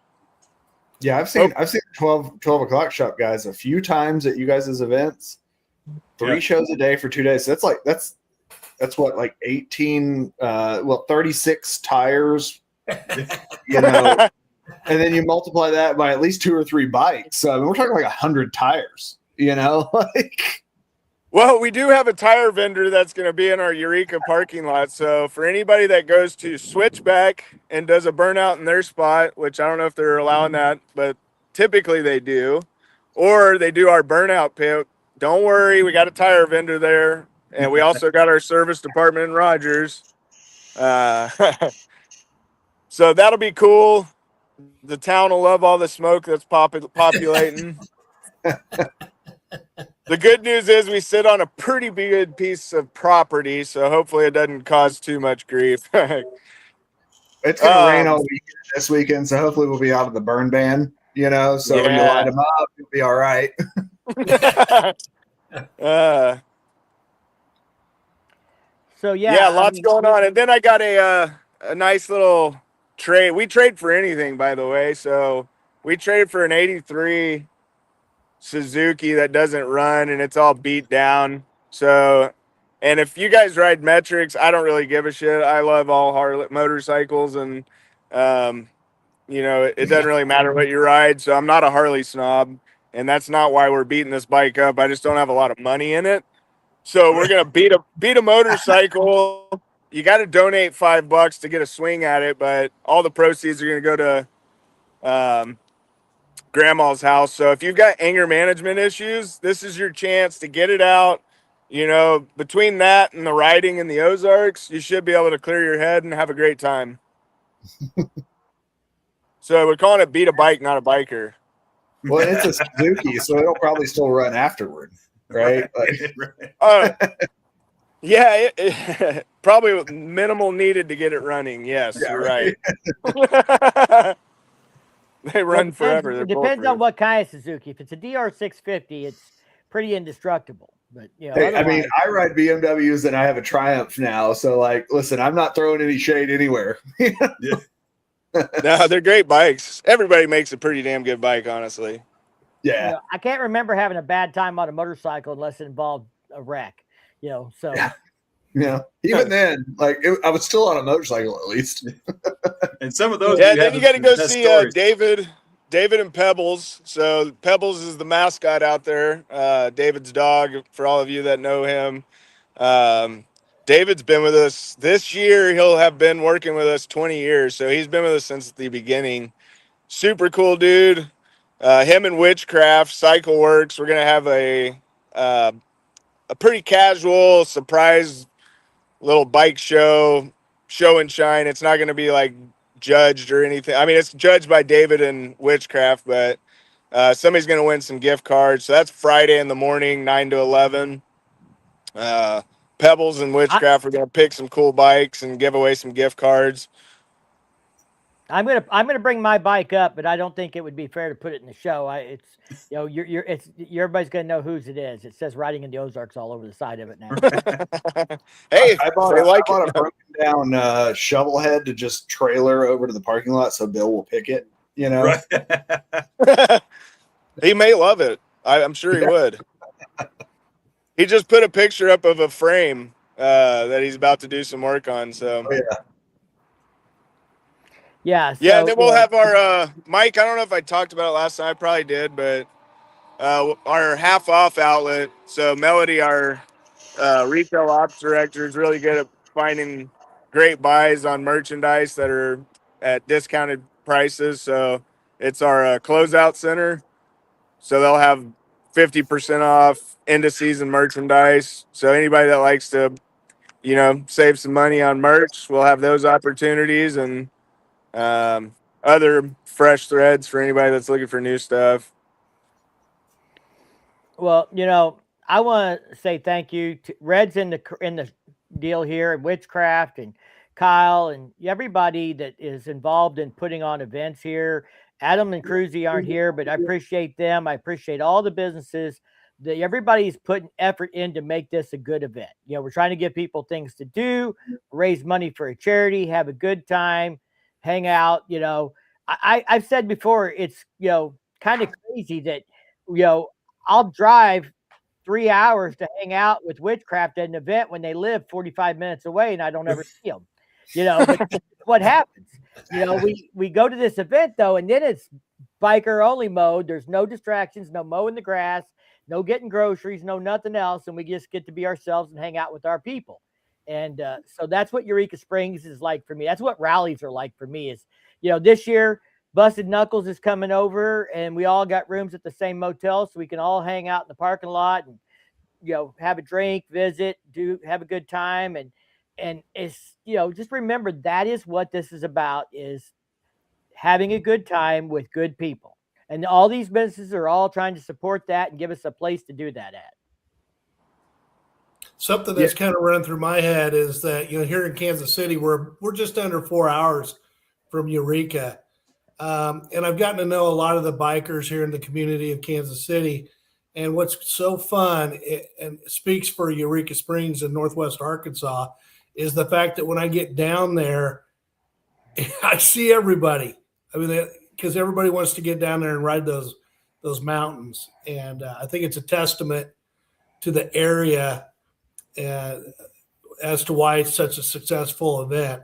Yeah, I've seen 12 O'Clock Shop guys a few times at you guys' events. 3 shows a day for 2 days. That's what, like 18 36 tires, and then you multiply that by at least 2 or 3 bikes. So I mean, we're talking like 100 tires, like. Well, we do have a tire vendor that's going to be in our Eureka parking lot. So for anybody that goes to Switchback and does a burnout in their spot, which I don't know if they're allowing that, but typically they do, or they do our burnout pit, don't worry, we got a tire vendor there. And we also got our service department in Rogers. So that'll be cool. The town will love all the smoke that's populating. The good news is we sit on a pretty big piece of property, so hopefully it doesn't cause too much grief. It's going to rain all weekend this weekend, so hopefully we'll be out of the burn ban, you know. So you line them up, you'll be all right. So yeah, lots going on. And then I got a nice little trade. We trade for anything, by the way. So we traded for an '83 Suzuki that doesn't run and it's all beat down. So, and if you guys ride metrics, I don't really give a shit. I love all Harley motorcycles, and you know, it doesn't really matter what you ride. So I'm not a Harley snob, and that's not why we're beating this bike up. I just don't have a lot of money in it. So we're gonna beat a motorcycle. You got to donate $5 to get a swing at it, but all the proceeds are gonna go to grandma's house. So if you've got anger management issues, this is your chance to get it out. You know, between that and the riding in the Ozarks, you should be able to clear your head and have a great time. So we're calling it beat a bike, not a biker. Well, it's a Suzuki, so it'll probably still run afterward, right? Yeah, probably minimal needed to get it running. Yes, yeah, you're right. They run forever. It depends on what kind of Suzuki. If it's a DR650, it's pretty indestructible. But you know, hey, I mean, I ride BMWs and I have a Triumph now. So, like, listen, I'm not throwing any shade anywhere. No, they're great bikes. Everybody makes a pretty damn good bike, honestly. Yeah. You know, I can't remember having a bad time on a motorcycle unless it involved a wreck. You know, so yeah. Even then, like, I was still on a motorcycle at least. And some of those, then you got to go see David and Pebbles. So Pebbles is the mascot out there. David's dog. For all of you that know him, David's been with us this year. He'll have been working with us 20 years. So he's been with us since the beginning. Super cool dude. Him and Witchcraft Cycle Works. We're gonna have a pretty casual surprise little bike show and shine. It's not going to be like judged or anything. I mean, it's judged by David and Witchcraft, but somebody's going to win some gift cards. So that's Friday in the morning, 9 to 11. Pebbles and Witchcraft are going to pick some cool bikes and give away some gift cards. I'm gonna bring my bike up, but I don't think it would be fair to put it in the show. It's you know everybody's gonna know whose it is. It says riding in the Ozarks all over the side of it now. Hey, I bought a broken down shovel head to just trailer over to the parking lot so Bill will pick it. You know, right. He may love it. I'm sure he would. He just put a picture up of a frame that he's about to do some work on. So. Oh, yeah. Yeah. So, yeah. Then we'll have our Mike. I don't know if I talked about it last time. I probably did, but our half off outlet. So Melody, our retail ops director, is really good at finding great buys on merchandise that are at discounted prices. So it's our closeout center. So they'll have 50% off end of season merchandise. So anybody that likes to, you know, save some money on merch, we'll have those opportunities, and other fresh threads for anybody that's looking for new stuff. Well, you know, I want to say thank you to Red's in the deal here, and Witchcraft and Kyle and everybody that is involved in putting on events here. Adam and Cruzy aren't here, but I appreciate them. I appreciate all the businesses that everybody's putting effort in to make this a good event. You know, we're trying to give people things to do, raise money for a charity, have a good time, hang out. You know, I've said before, it's, you know, kind of crazy that, you know, I'll drive 3 hours to hang out with Witchcraft at an event when they live 45 minutes away and I don't ever see them. You know, but what happens? You know, we go to this event though, and then it's biker only mode. There's no distractions, no mowing the grass, no getting groceries, no nothing else, and we just get to be ourselves and hang out with our people. And so that's what Eureka Springs is like for me. That's what rallies are like for me. Is, you know, this year Busted Knuckles is coming over, and we all got rooms at the same motel, so we can all hang out in the parking lot and, you know, have a drink, visit, have a good time, and it's, you know, just remember that is what this is about, is having a good time with good people. And all these businesses are all trying to support that and give us a place to do that at. Something that's kind of run through my head is that, you know, here in Kansas City, we're just under 4 hours from Eureka. And I've gotten to know a lot of the bikers here in the community of Kansas City. And what's so fun and speaks for Eureka Springs in Northwest Arkansas is the fact that when I get down there, I see everybody. I mean, because everybody wants to get down there and ride those mountains. And I think it's a testament to the area as to why it's such a successful event.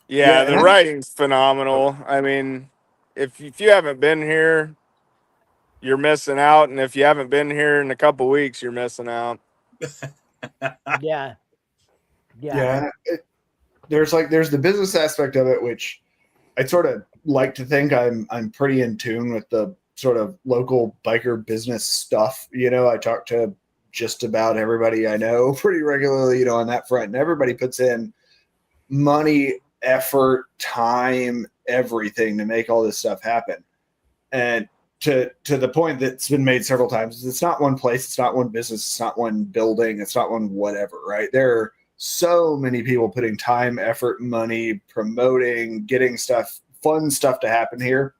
Yeah, the writing's phenomenal. I mean, if you haven't been here, you're missing out, and if you haven't been here in a couple weeks, you're missing out. Yeah. There's the business aspect of it, which I sort of like to think I'm pretty in tune with the sort of local biker business stuff. I talk to just about everybody I know pretty regularly, on that front, and everybody puts in money, effort, time, everything to make all this stuff happen. And to the point that's been made several times, it's not one place, it's not one business, it's not one building, it's not one whatever, right? There are so many people putting time, effort, money, promoting, getting fun stuff to happen here.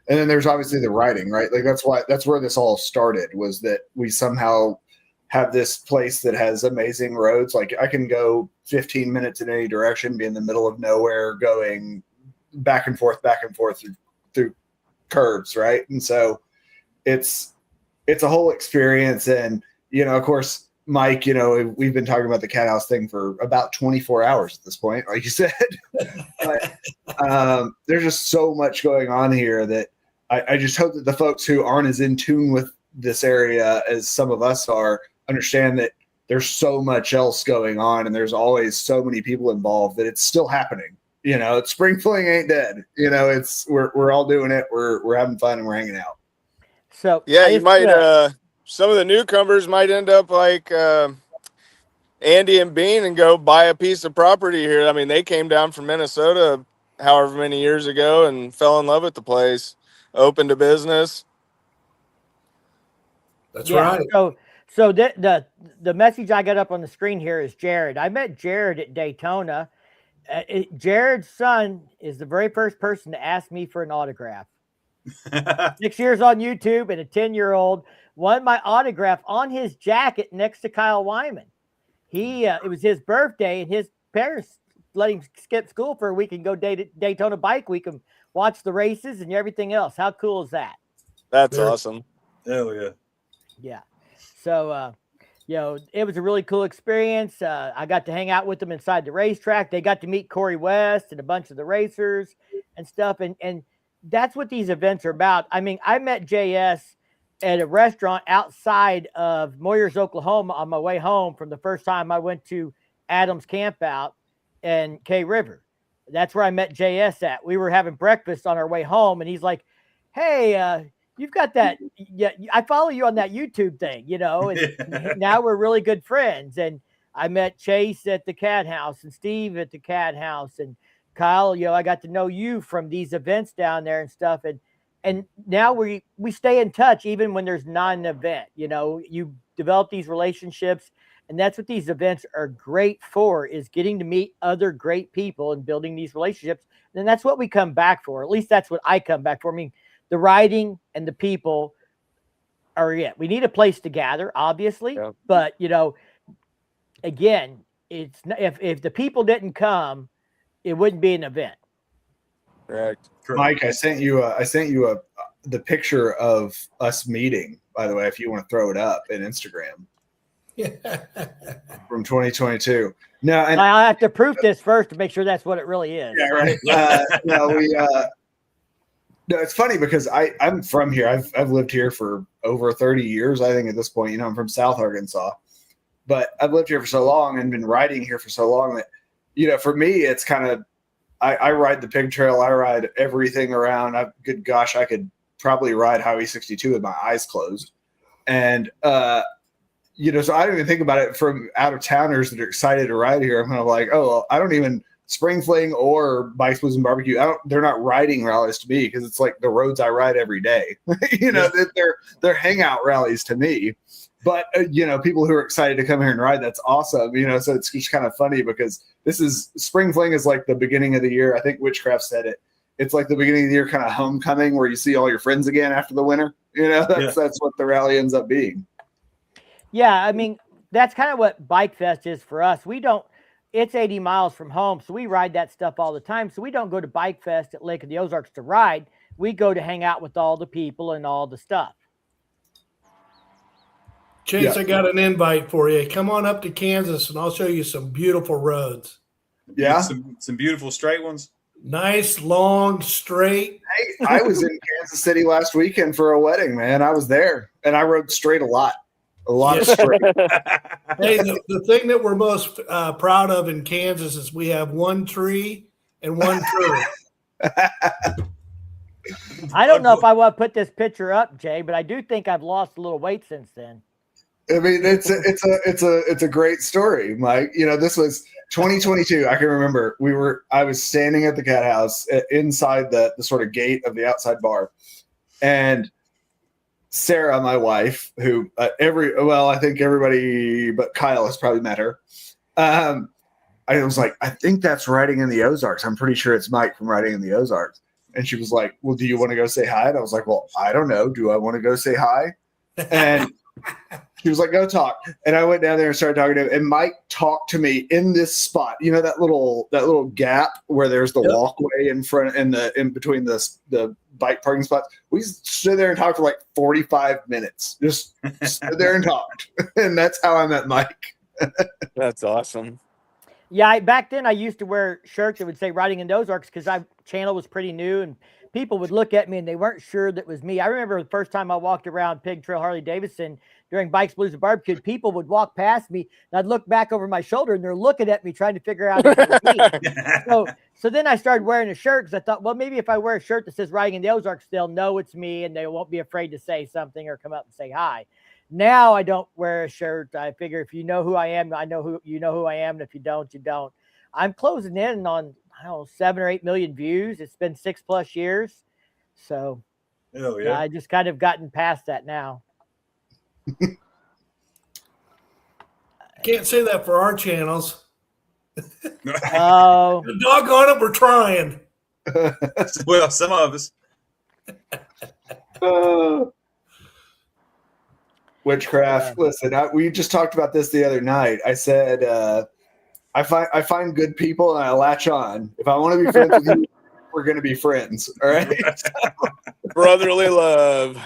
And then there's obviously the writing, right? Like that's where this all started, was that we somehow have this place that has amazing roads. Like I can go 15 minutes in any direction, be in the middle of nowhere, going back and forth through curves, right? And so it's a whole experience. And of course, Mike, we've been talking about the Cathouse thing for about 24 hours at this point, like you said. But there's just so much going on here that I just hope that the folks who aren't as in tune with this area as some of us are understand that there's so much else going on, and there's always so many people involved that it's still happening. It's Spring Fling ain't dead. It's we're all doing it. We're having fun and we're hanging out. So yeah, you might some of the newcomers might end up like Andy and Bean and go buy a piece of property here. I mean, they came down from Minnesota however many years ago and fell in love with the place, opened a business. That's right. So the message I got up on the screen here is Jared. I met Jared at Daytona. Jared's son is the very first person to ask me for an autograph. 6 years on YouTube, and a 10-year-old won my autograph on his jacket next to Kyle Wyman. It was his birthday, and his parents let him skip school for a week and go Daytona Bike Week and watch the races and everything else. How cool is that? That's awesome. Hell yeah. Yeah. So, it was a really cool experience. I got to hang out with them inside the racetrack. They got to meet Corey West and a bunch of the racers and stuff. And that's what these events are about. I mean, I met JS at a restaurant outside of Moyers, Oklahoma on my way home from the first time I went to Adams Campout in K River. That's where I met JS at. We were having breakfast on our way home, and he's like, hey, you've got that. Yeah, I follow you on that YouTube thing, and now we're really good friends. And I met Chase at the Cathouse and Steve at the Cathouse, and Kyle, I got to know you from these events down there and stuff. And now we stay in touch even when there's not an event. You develop these relationships, and that's what these events are great for, is getting to meet other great people and building these relationships. And that's what we come back for. At least that's what I come back for. I mean, the riding and the people are it. We need a place to gather, obviously, but again, it's if the people didn't come, it wouldn't be an event. Correct. Mike, I sent you the picture of us meeting, by the way, if you want to throw it up in Instagram. From 2022. No, and I have to proof this first to make sure that's what it really is. Yeah, right. No, it's funny because I'm from here. I've lived here for over 30 years, I think, at this point. I'm from South Arkansas, but I've lived here for so long and been riding here for so long that, for me, it's kind of, I ride the pig trail. I ride everything around. Good gosh, I could probably ride Highway 62 with my eyes closed. And, so I don't even think about it from out of towners that are excited to ride here. I'm kind of like, oh, well, I don't even Spring Fling or Bikes, Blues, and Barbecue. They're not riding rallies to me because it's like the roads I ride every day. They're hangout rallies to me. But people who are excited to come here and ride, that's awesome. So it's just kind of funny because Spring Fling is like the beginning of the year. I think Witchcraft said it. It's like the beginning of the year kind of homecoming where you see all your friends again after the winter. That's what the rally ends up being. Yeah, I mean, that's kind of what Bike Fest is for us. It's 80 miles from home, so we ride that stuff all the time. So we don't go to Bike Fest at Lake of the Ozarks to ride. We go to hang out with all the people and all the stuff. Chase, I got an invite for you. Come on up to Kansas, and I'll show you some beautiful roads. Yeah, some beautiful straight ones. Nice, long, straight. Hey, I was in Kansas City last weekend for a wedding, man. I was there, and I rode straight a lot of straight. Hey, the thing that we're most proud of in Kansas is we have one tree and one curve. I don't know if I want to put this picture up, Jay, but I do think I've lost a little weight since then. I mean, it's a great story, Mike. This was 2022. I can remember I was standing at the Cathouse inside the sort of gate of the outside bar, and Sarah, my wife, who I think everybody but Kyle has probably met her. I was like, I think that's Riding in the Ozarks. I'm pretty sure it's Mike from Riding in the Ozarks. And she was like, well, do you want to go say hi? And I was like, well, I don't know. Do I want to go say hi? And she was like, go talk. And I went down there and started talking to him. And Mike talked to me in this spot. That little gap where there's the walkway in front and in between the bike parking spots. We stood there and talked for like 45 minutes. Just stood there and talked. And that's how I met Mike. That's awesome. Yeah, back then I used to wear shirts that would say Riding in the Ozarks because our channel was pretty new and people would look at me and they weren't sure that was me. I remember the first time I walked around Pig Trail Harley Davidson during Bikes, Blues, and Barbecue, people would walk past me and I'd look back over my shoulder and they're looking at me trying to figure out if it was me. So then I started wearing a shirt because I thought, well, maybe if I wear a shirt that says Riding in the Ozarks, they'll know it's me and they won't be afraid to say something or come up and say hi. Now I don't wear a shirt. I figure if you know who I am, I know who you know who I am. And if you don't, you don't. I'm closing in on 7 or 8 million views. It's been 6+ years. So I just kind of gotten past that now. Can't say that for our channels. Oh, doggone it, we're trying. Well, some of us. Witchcraft. Listen, we just talked about this the other night. I said I find good people and I latch on. If I want to be friends with you, we're going to be friends. All right. Brotherly love.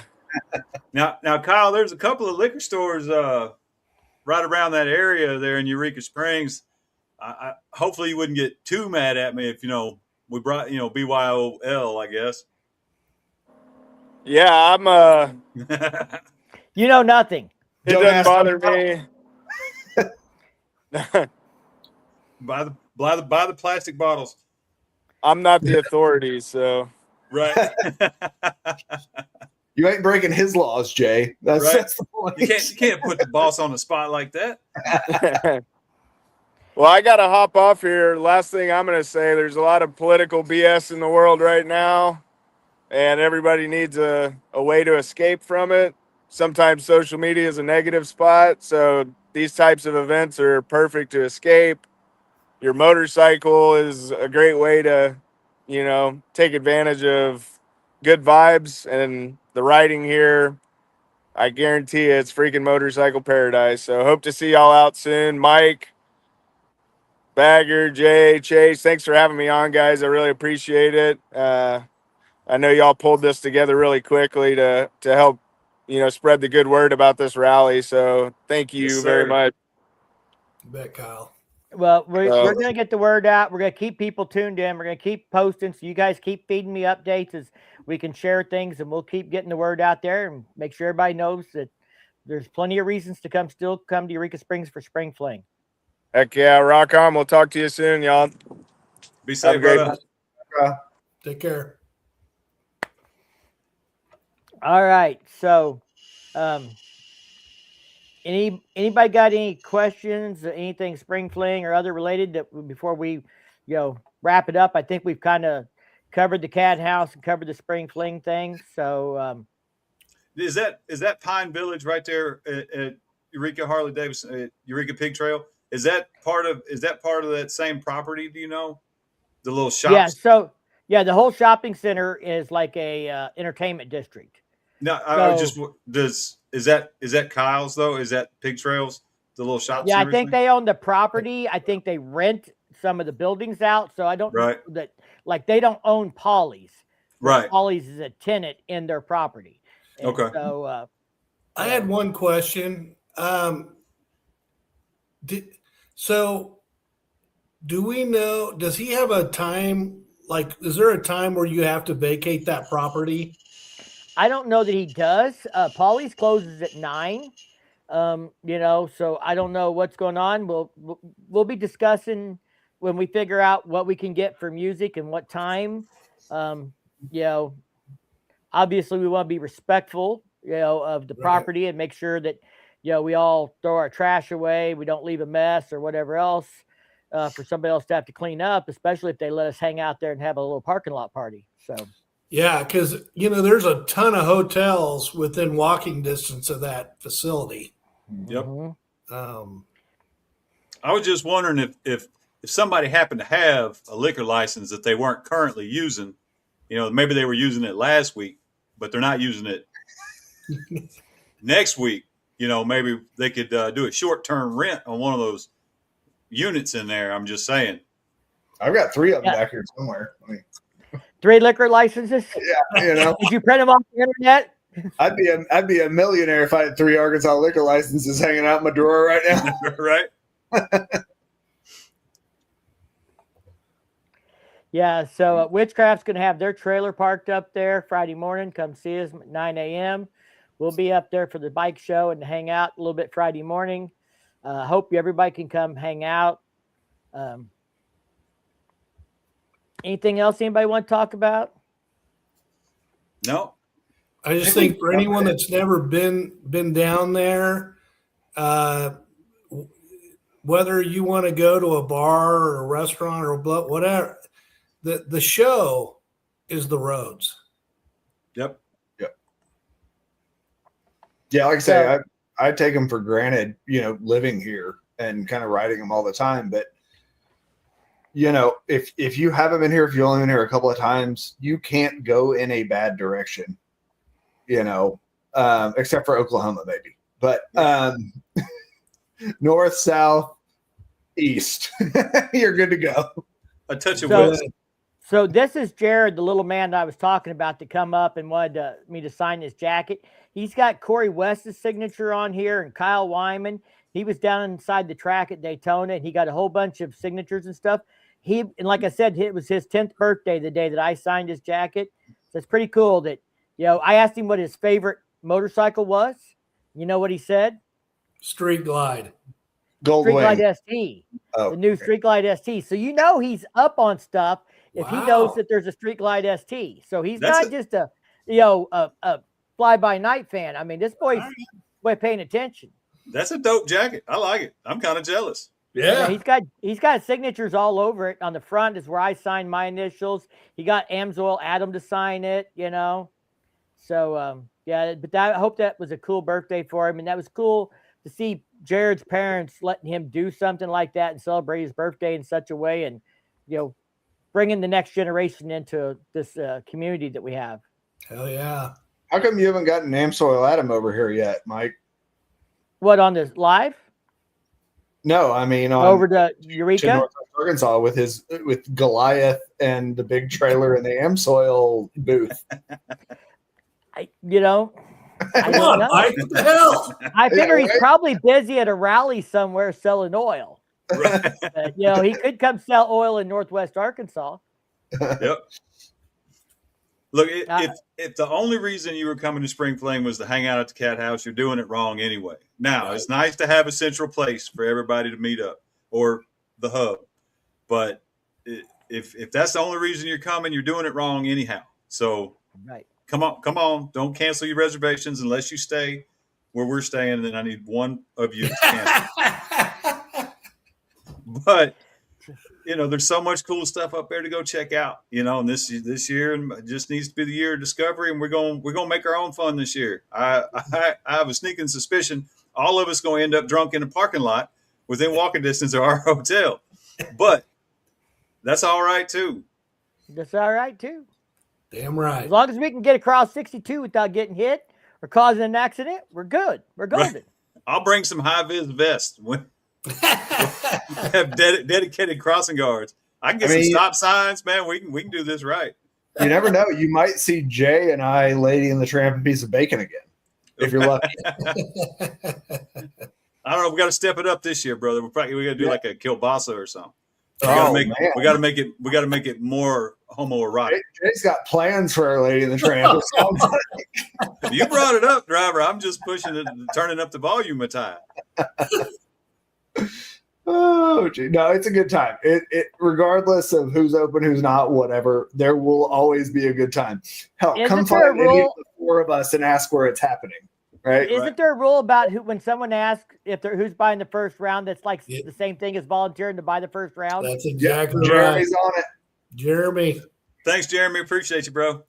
Now, Kyle, there's a couple of liquor stores right around that area there in Eureka Springs. I hopefully you wouldn't get too mad at me if we brought BYOL, I guess. Yeah, I'm nothing. It doesn't bother me. Buy the plastic bottles. I'm not the authority, so right. You ain't breaking his laws, Jay. That's the point. You can't put the boss on the spot like that. Well, I got to hop off here. Last thing I'm going to say, there's a lot of political BS in the world right now, and everybody needs a way to escape from it. Sometimes social media is a negative spot, so these types of events are perfect to escape. Your motorcycle is a great way to, take advantage of good vibes, and the riding here, I guarantee you, it's freaking motorcycle paradise. So hope to see y'all out soon. Mike, Bagger, Jay, Chase, thanks for having me on, guys. I really appreciate it. I know y'all pulled this together really quickly to help, spread the good word about this rally. So thank you very much. You bet, Kyle. Well, we're going to get the word out. We're going to keep people tuned in. We're going to keep posting. So you guys keep feeding me updates as we can share things, and we'll keep getting the word out there and make sure everybody knows that there's plenty of reasons to come to Eureka Springs for Spring Fling. Heck yeah, rock on. We'll talk to you soon, y'all. Be safe, brother. Take care. All right. So, anybody got any questions, anything Spring Fling or other related that before we, wrap it up? I think we've kind of covered the Cathouse and covered the Spring Fling thing. So, is that Pine Village right there Eureka Harley Davidson, Eureka Pig Trail. Is that part of that same property? Do you know the little Yeah. shops? So yeah, the whole shopping center is like a entertainment district. No, I So just is that Kyle's though? Is that Pig Trails, the little shops yeah, and I think everything? they own the property. I think they rent some of the buildings out. So I don't know Right. that, like, they don't own Polly's. Right. Polly's is a tenant in their property. And Okay. So I had one question. Do we know, does he have a time, like, is there a time where you have to vacate that property? I don't know that he does. Polly's closes at 9. So I don't know what's going on. We'll be discussing when we figure out what we can get for music and what time. Obviously we want to be respectful, of the property and make sure that, we all throw our trash away. We don't leave a mess or whatever else for somebody else to have to clean up, especially if they let us hang out there and have a little parking lot party. So. Yeah, because, there's a ton of hotels within walking distance of that facility. Yep. Mm-hmm. I was just wondering if somebody happened to have a liquor license that they weren't currently using, maybe they were using it last week, but they're not using it next week. Maybe they could do a short-term rent on one of those units in there. I'm just saying. I've got 3 of them back here somewhere. 3 liquor licenses? Yeah, Did you print them off the internet? I'd be a millionaire if I had 3 Arkansas liquor licenses hanging out in my drawer right now. Right. Yeah, so Witchcraft's going to have their trailer parked up there Friday morning. Come see us at 9 a.m. We'll be up there for the bike show and hang out a little bit Friday morning. Hope everybody can come hang out. Anything else anybody want to talk about? No. I just think for anyone that's never been down there, whether you want to go to a bar or a restaurant or whatever, the show is the roads. Yep. Yeah, like I say, I take them for granted, living here and kind of riding them all the time. But, if you haven't been here, if you've only been here a couple of times, you can't go in a bad direction, except for Oklahoma, maybe. But north, south, east, you're good to go. A touch of west. So this is Jared, the little man that I was talking about, to come up and wanted me to sign his jacket. He's got Corey West's signature on here and Kyle Wyman. He was down inside the track at Daytona, and he got a whole bunch of signatures and stuff. And like I said, it was his 10th birthday the day that I signed his jacket. So it's pretty cool that, I asked him what his favorite motorcycle was. You know what he said? Street Glide. Street Glide ST. The new Street Glide ST. So he's up on stuff if he knows that there's a Street Glide ST. So he's not just a fly-by-night fan. I mean, this boy's paying attention. That's a dope jacket. I like it. I'm kind of jealous. Yeah. He's got signatures all over it. On the front is where I signed my initials. He got Amsoil Adam to sign it, So but I hope that was a cool birthday for him, and that was cool to see Jared's parents letting him do something like that and celebrate his birthday in such a way, and bringing the next generation into this community that we have. Hell yeah. How come you haven't gotten Amsoil Adam over here yet, Mike? What, on this live? No, I mean over to Eureka, to Northwest Arkansas with Goliath and the big trailer and the Amsoil booth. I don't know. Mike, what the hell? I figure he's probably busy at a rally somewhere selling oil. Right. But, he could come sell oil in Northwest Arkansas. Yep. Look, if the only reason you were coming to Spring Fling was to hang out at the Cathouse, you're doing it wrong anyway. Now, It's nice to have a central place for everybody to meet up, or the hub. But if that's the only reason you're coming, you're doing it wrong anyhow. So come on. Don't cancel your reservations unless you stay where we're staying, and then I need one of you to cancel. But there's so much cool stuff up there to go check out, and this year just needs to be the year of discovery, and we're going to make our own fun this year. I have a sneaking suspicion all of us going to end up drunk in a parking lot within walking distance of our hotel. But that's all right too. That's all right too. Damn right. As long as we can get across 62 without getting hit or causing an accident, we're good. We're golden. Right. I'll bring some high vis vests when have dedicated crossing guards. I can get some stop signs, man. We can do this right. You never know. You might see Jay and I, Lady and the Tramp, and Piece of Bacon again, if you're lucky. I don't know. We got to step it up this year, brother. We got to do like a kielbasa or something. We Oh, got to make it more homoerotic. Jay's got plans for Our Lady and the Tramp. You brought it up, driver. I'm just pushing it, turning up the volume a time. Oh, gee. No, it's a good time. It regardless of who's open, who's not, whatever, there will always be a good time. Hell, come find any of the four of us and ask where it's happening. Right? Isn't there a rule about when someone asks who's buying the first round? That's like the same thing as volunteering to buy the first round. That's exactly right. Jeremy's on it. Jeremy. Thanks, Jeremy. Appreciate you, bro.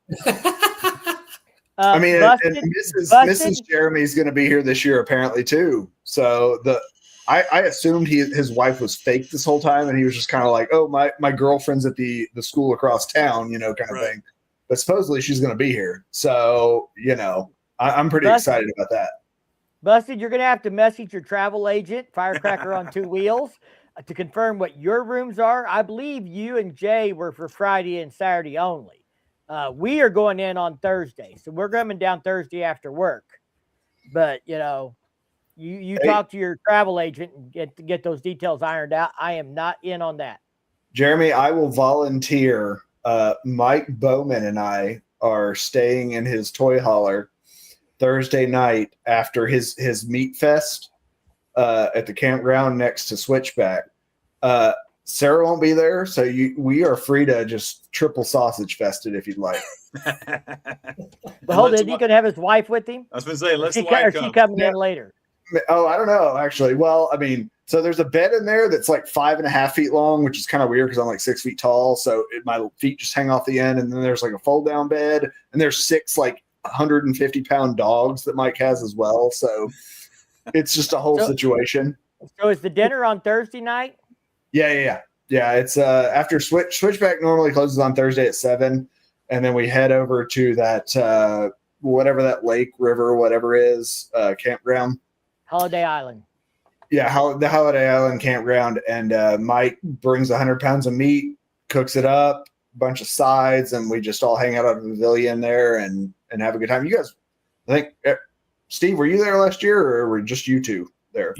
I mean, and Mrs. Jeremy's going to be here this year apparently too. So I assumed his wife was fake this whole time, and he was just kind of like, oh, my girlfriend's at the school across town, kind of thing. But supposedly she's going to be here. So, I'm pretty excited about that. Busted, you're going to have to message your travel agent, Firecracker on Two Wheels, to confirm what your rooms are. I believe you and Jay were for Friday and Saturday only. We are going in on Thursday, so we're coming down Thursday after work. But, you talk to your travel agent and get those details ironed out. I am not in on that. Jeremy, I will volunteer. Mike Bowman and I are staying in his toy hauler Thursday night after his meat fest at the campground next to Switchback. Sarah won't be there, so we are free to just triple sausage fest it if you'd like. But hold it, he could have his wife with him. I was going to say, let's she coming in later. Oh, I don't know, actually. Well, I mean, so there's a bed in there that's like 5.5 feet long, which is kind of weird because I'm like 6 feet tall. So my feet just hang off the end. And then there's like a fold down bed, and there's 6 like 150-pound dogs that Mike has as well. So it's just a whole situation. So is the dinner on Thursday night? Yeah. It's after Switchback normally closes on Thursday at 7, and then we head over to that whatever that lake, river, whatever is campground. Holiday Island. Yeah, the Holiday Island campground, and Mike brings 100 pounds of meat, cooks it up, a bunch of sides, and we just all hang out at the pavilion there and have a good time. You guys, I think, Steve, were you there last year, or were just you two there?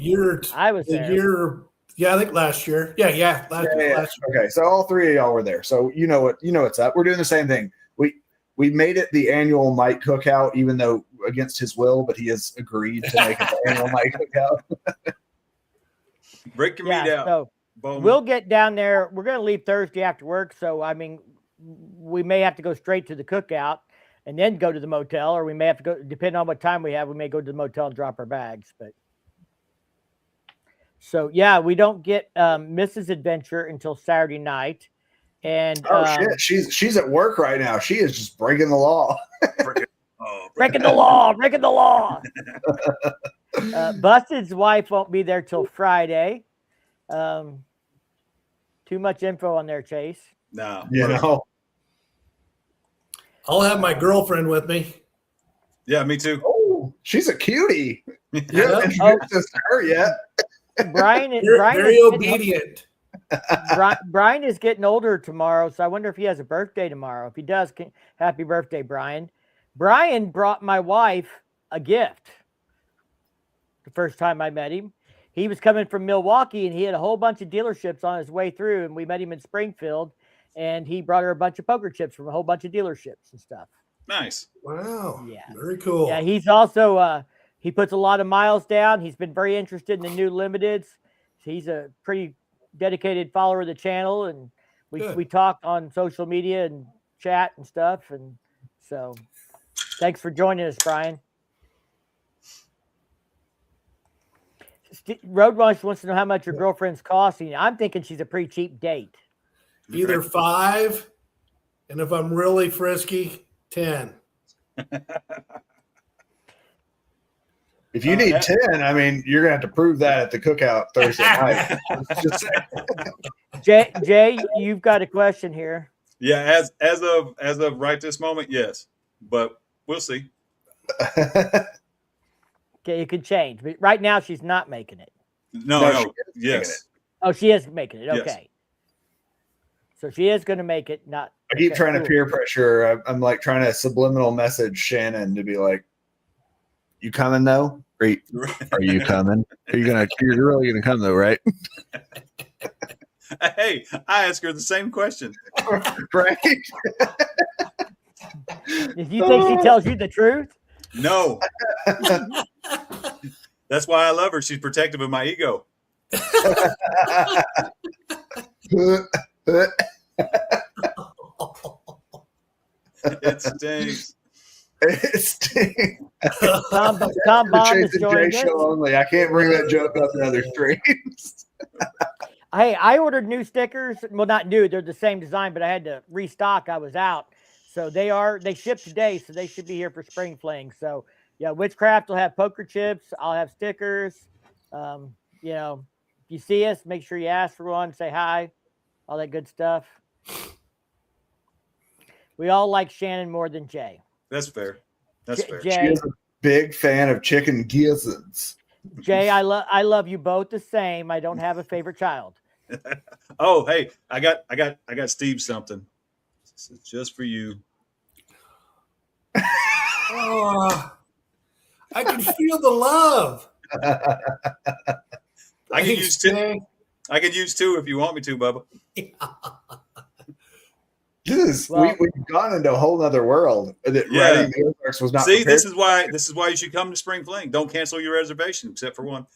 I was there. Yeah, I think last year. Yeah, last year. Okay, so all three of y'all were there, so you know what's up. We're doing the same thing. We made it the annual Mike cookout, even though against his will, but he has agreed to make it the annual Mike cookout. Break your meat out. So we'll get down there. We're going to leave Thursday after work. So, I mean, we may have to go straight to the cookout and then go to the motel, or we may have to go, depending on what time we have, we may go to the motel and drop our bags. But so, yeah, we don't get Mrs. Adventure until Saturday night. And shit, she's at work right now. She is just breaking the law. Breaking the law. Busted's wife won't be there till Friday. Too much info on there, Chase. No. I'll have my girlfriend with me. Yeah, me too. Oh, she's a cutie. You haven't introduced us to her yet. Brian is very obedient. Brian is getting older tomorrow, so I wonder if he has a birthday tomorrow. If he does, happy birthday, Brian. Brian brought my wife a gift the first time I met him. He was coming from Milwaukee, and he had a whole bunch of dealerships on his way through, and we met him in Springfield, and he brought her a bunch of poker chips from a whole bunch of dealerships and stuff. Nice. Wow. Yeah. Very cool. Yeah, he's also he puts a lot of miles down. He's been very interested in the new limiteds. He's a pretty dedicated follower of the channel, and we talk on social media and chat and stuff. And so thanks for joining us, Brian. Road Rush wants to know how much your girlfriend's costing. I'm thinking she's a pretty cheap date. Either 5, and if I'm really frisky, 10. If you need 10, I mean, you're gonna have to prove that at the cookout Thursday night. Just Jay, you've got a question here. Yeah, as of right this moment, yes, but we'll see. Okay, it could change, but right now she's not making it. No, yes. Oh, she is making it. Yes. Okay. So she is going to make it. Not. I keep okay, trying cool. to peer pressure. I'm like trying to subliminal message Shannon to be like, "You coming though? Are you coming? You're really gonna come though, right?" Hey, I ask her the same question. Right? If you think she tells you the truth, No. That's why I love her. She's protective of my ego. It stinks. It stinks. Tom Baum is joining us. Only. I can't bring that joke up in other streams. Hey, I ordered new stickers. Well, not new; they're the same design, but I had to restock. I was out, so they shipped today, so they should be here for Spring Fling. So yeah, Witchcraft will have poker chips. I'll have stickers. You know, if you see us, make sure you ask for one, say hi, all that good stuff. We all like Shannon more than Jay. That's fair. That's fair. Jay, She is a big fan of chicken gizzards. Jay, I love you both the same. I don't have a favorite child. Oh, hey, I got Steve something. This is just for you. Oh, I can feel the love. I can use two. I can use two if you want me to, Bubba. We've gone into a whole other world that riding the Ozarks was not. See, prepared. this is why you should come to Spring Fling. Don't cancel your reservation except for one.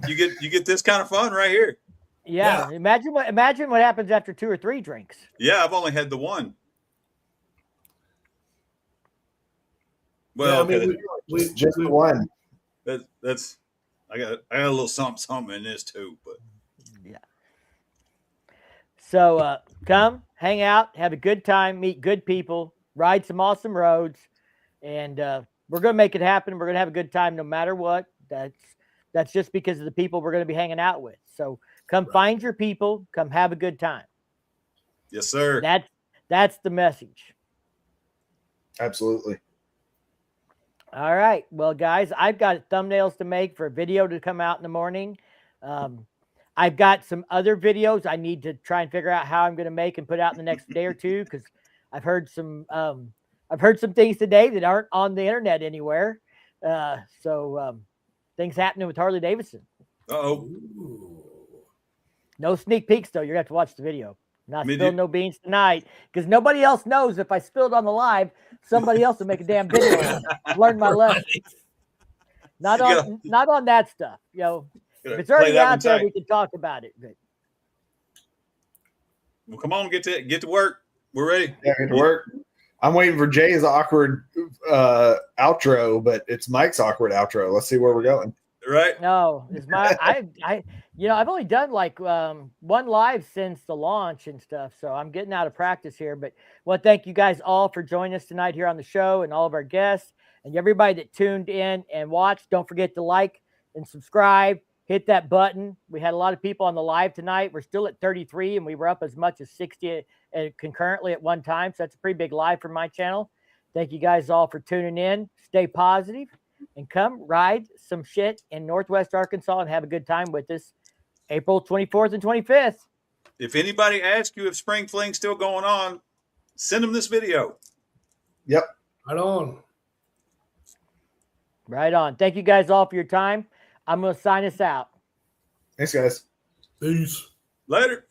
You get this kind of fun right here. Yeah. Imagine what happens after 2 or 3 drinks. Yeah, I've only had the one. Well, yeah, I mean, just the one. That's I got a little something in this too, but yeah. So come hang out, have a good time, meet good people, ride some awesome roads, and we're gonna make it happen. We're gonna have a good time no matter what. That's just because of the people we're gonna be hanging out with. So come find your people, come have a good time. Yes, sir. That's the message. Absolutely. All right. Well, guys, I've got thumbnails to make for a video to come out in the morning. I've got some other videos I need to try and figure out how I'm going to make and put out in the next day or two, because I've heard some things today that aren't on the internet anywhere. So things happening with Harley Davidson. Uh-oh. No sneak peeks though. You're gonna have to watch the video. Not spilling no beans tonight, because nobody else knows if I spilled on the live, somebody else will make a damn video on it. Learn my lesson. Not on that stuff. You know, if it's already out there, we can talk about it. But... Well, come on, get to work. We're ready. Yeah, get to work. I'm waiting for Jay's awkward outro, but it's Mike's awkward outro. Let's see where we're going. Right? No, it's my I've only done like one live since the launch and stuff, so I'm getting out of practice here. But thank you guys all for joining us tonight here on the show, and all of our guests and everybody that tuned in and watched. Don't forget to like and subscribe. Hit that button. We had a lot of people on the live tonight. We're still at 33, and we were up as much as 60 concurrently at one time. So that's a pretty big live for my channel. Thank you guys all for tuning in. Stay positive. And come ride some shit in Northwest Arkansas and have a good time with us April 24th and 25th. If anybody asks you if Spring Fling's still going on, send them this video. Yep. Right on. Right on. Thank you guys all for your time. I'm going to sign us out. Thanks, guys. Peace. Later.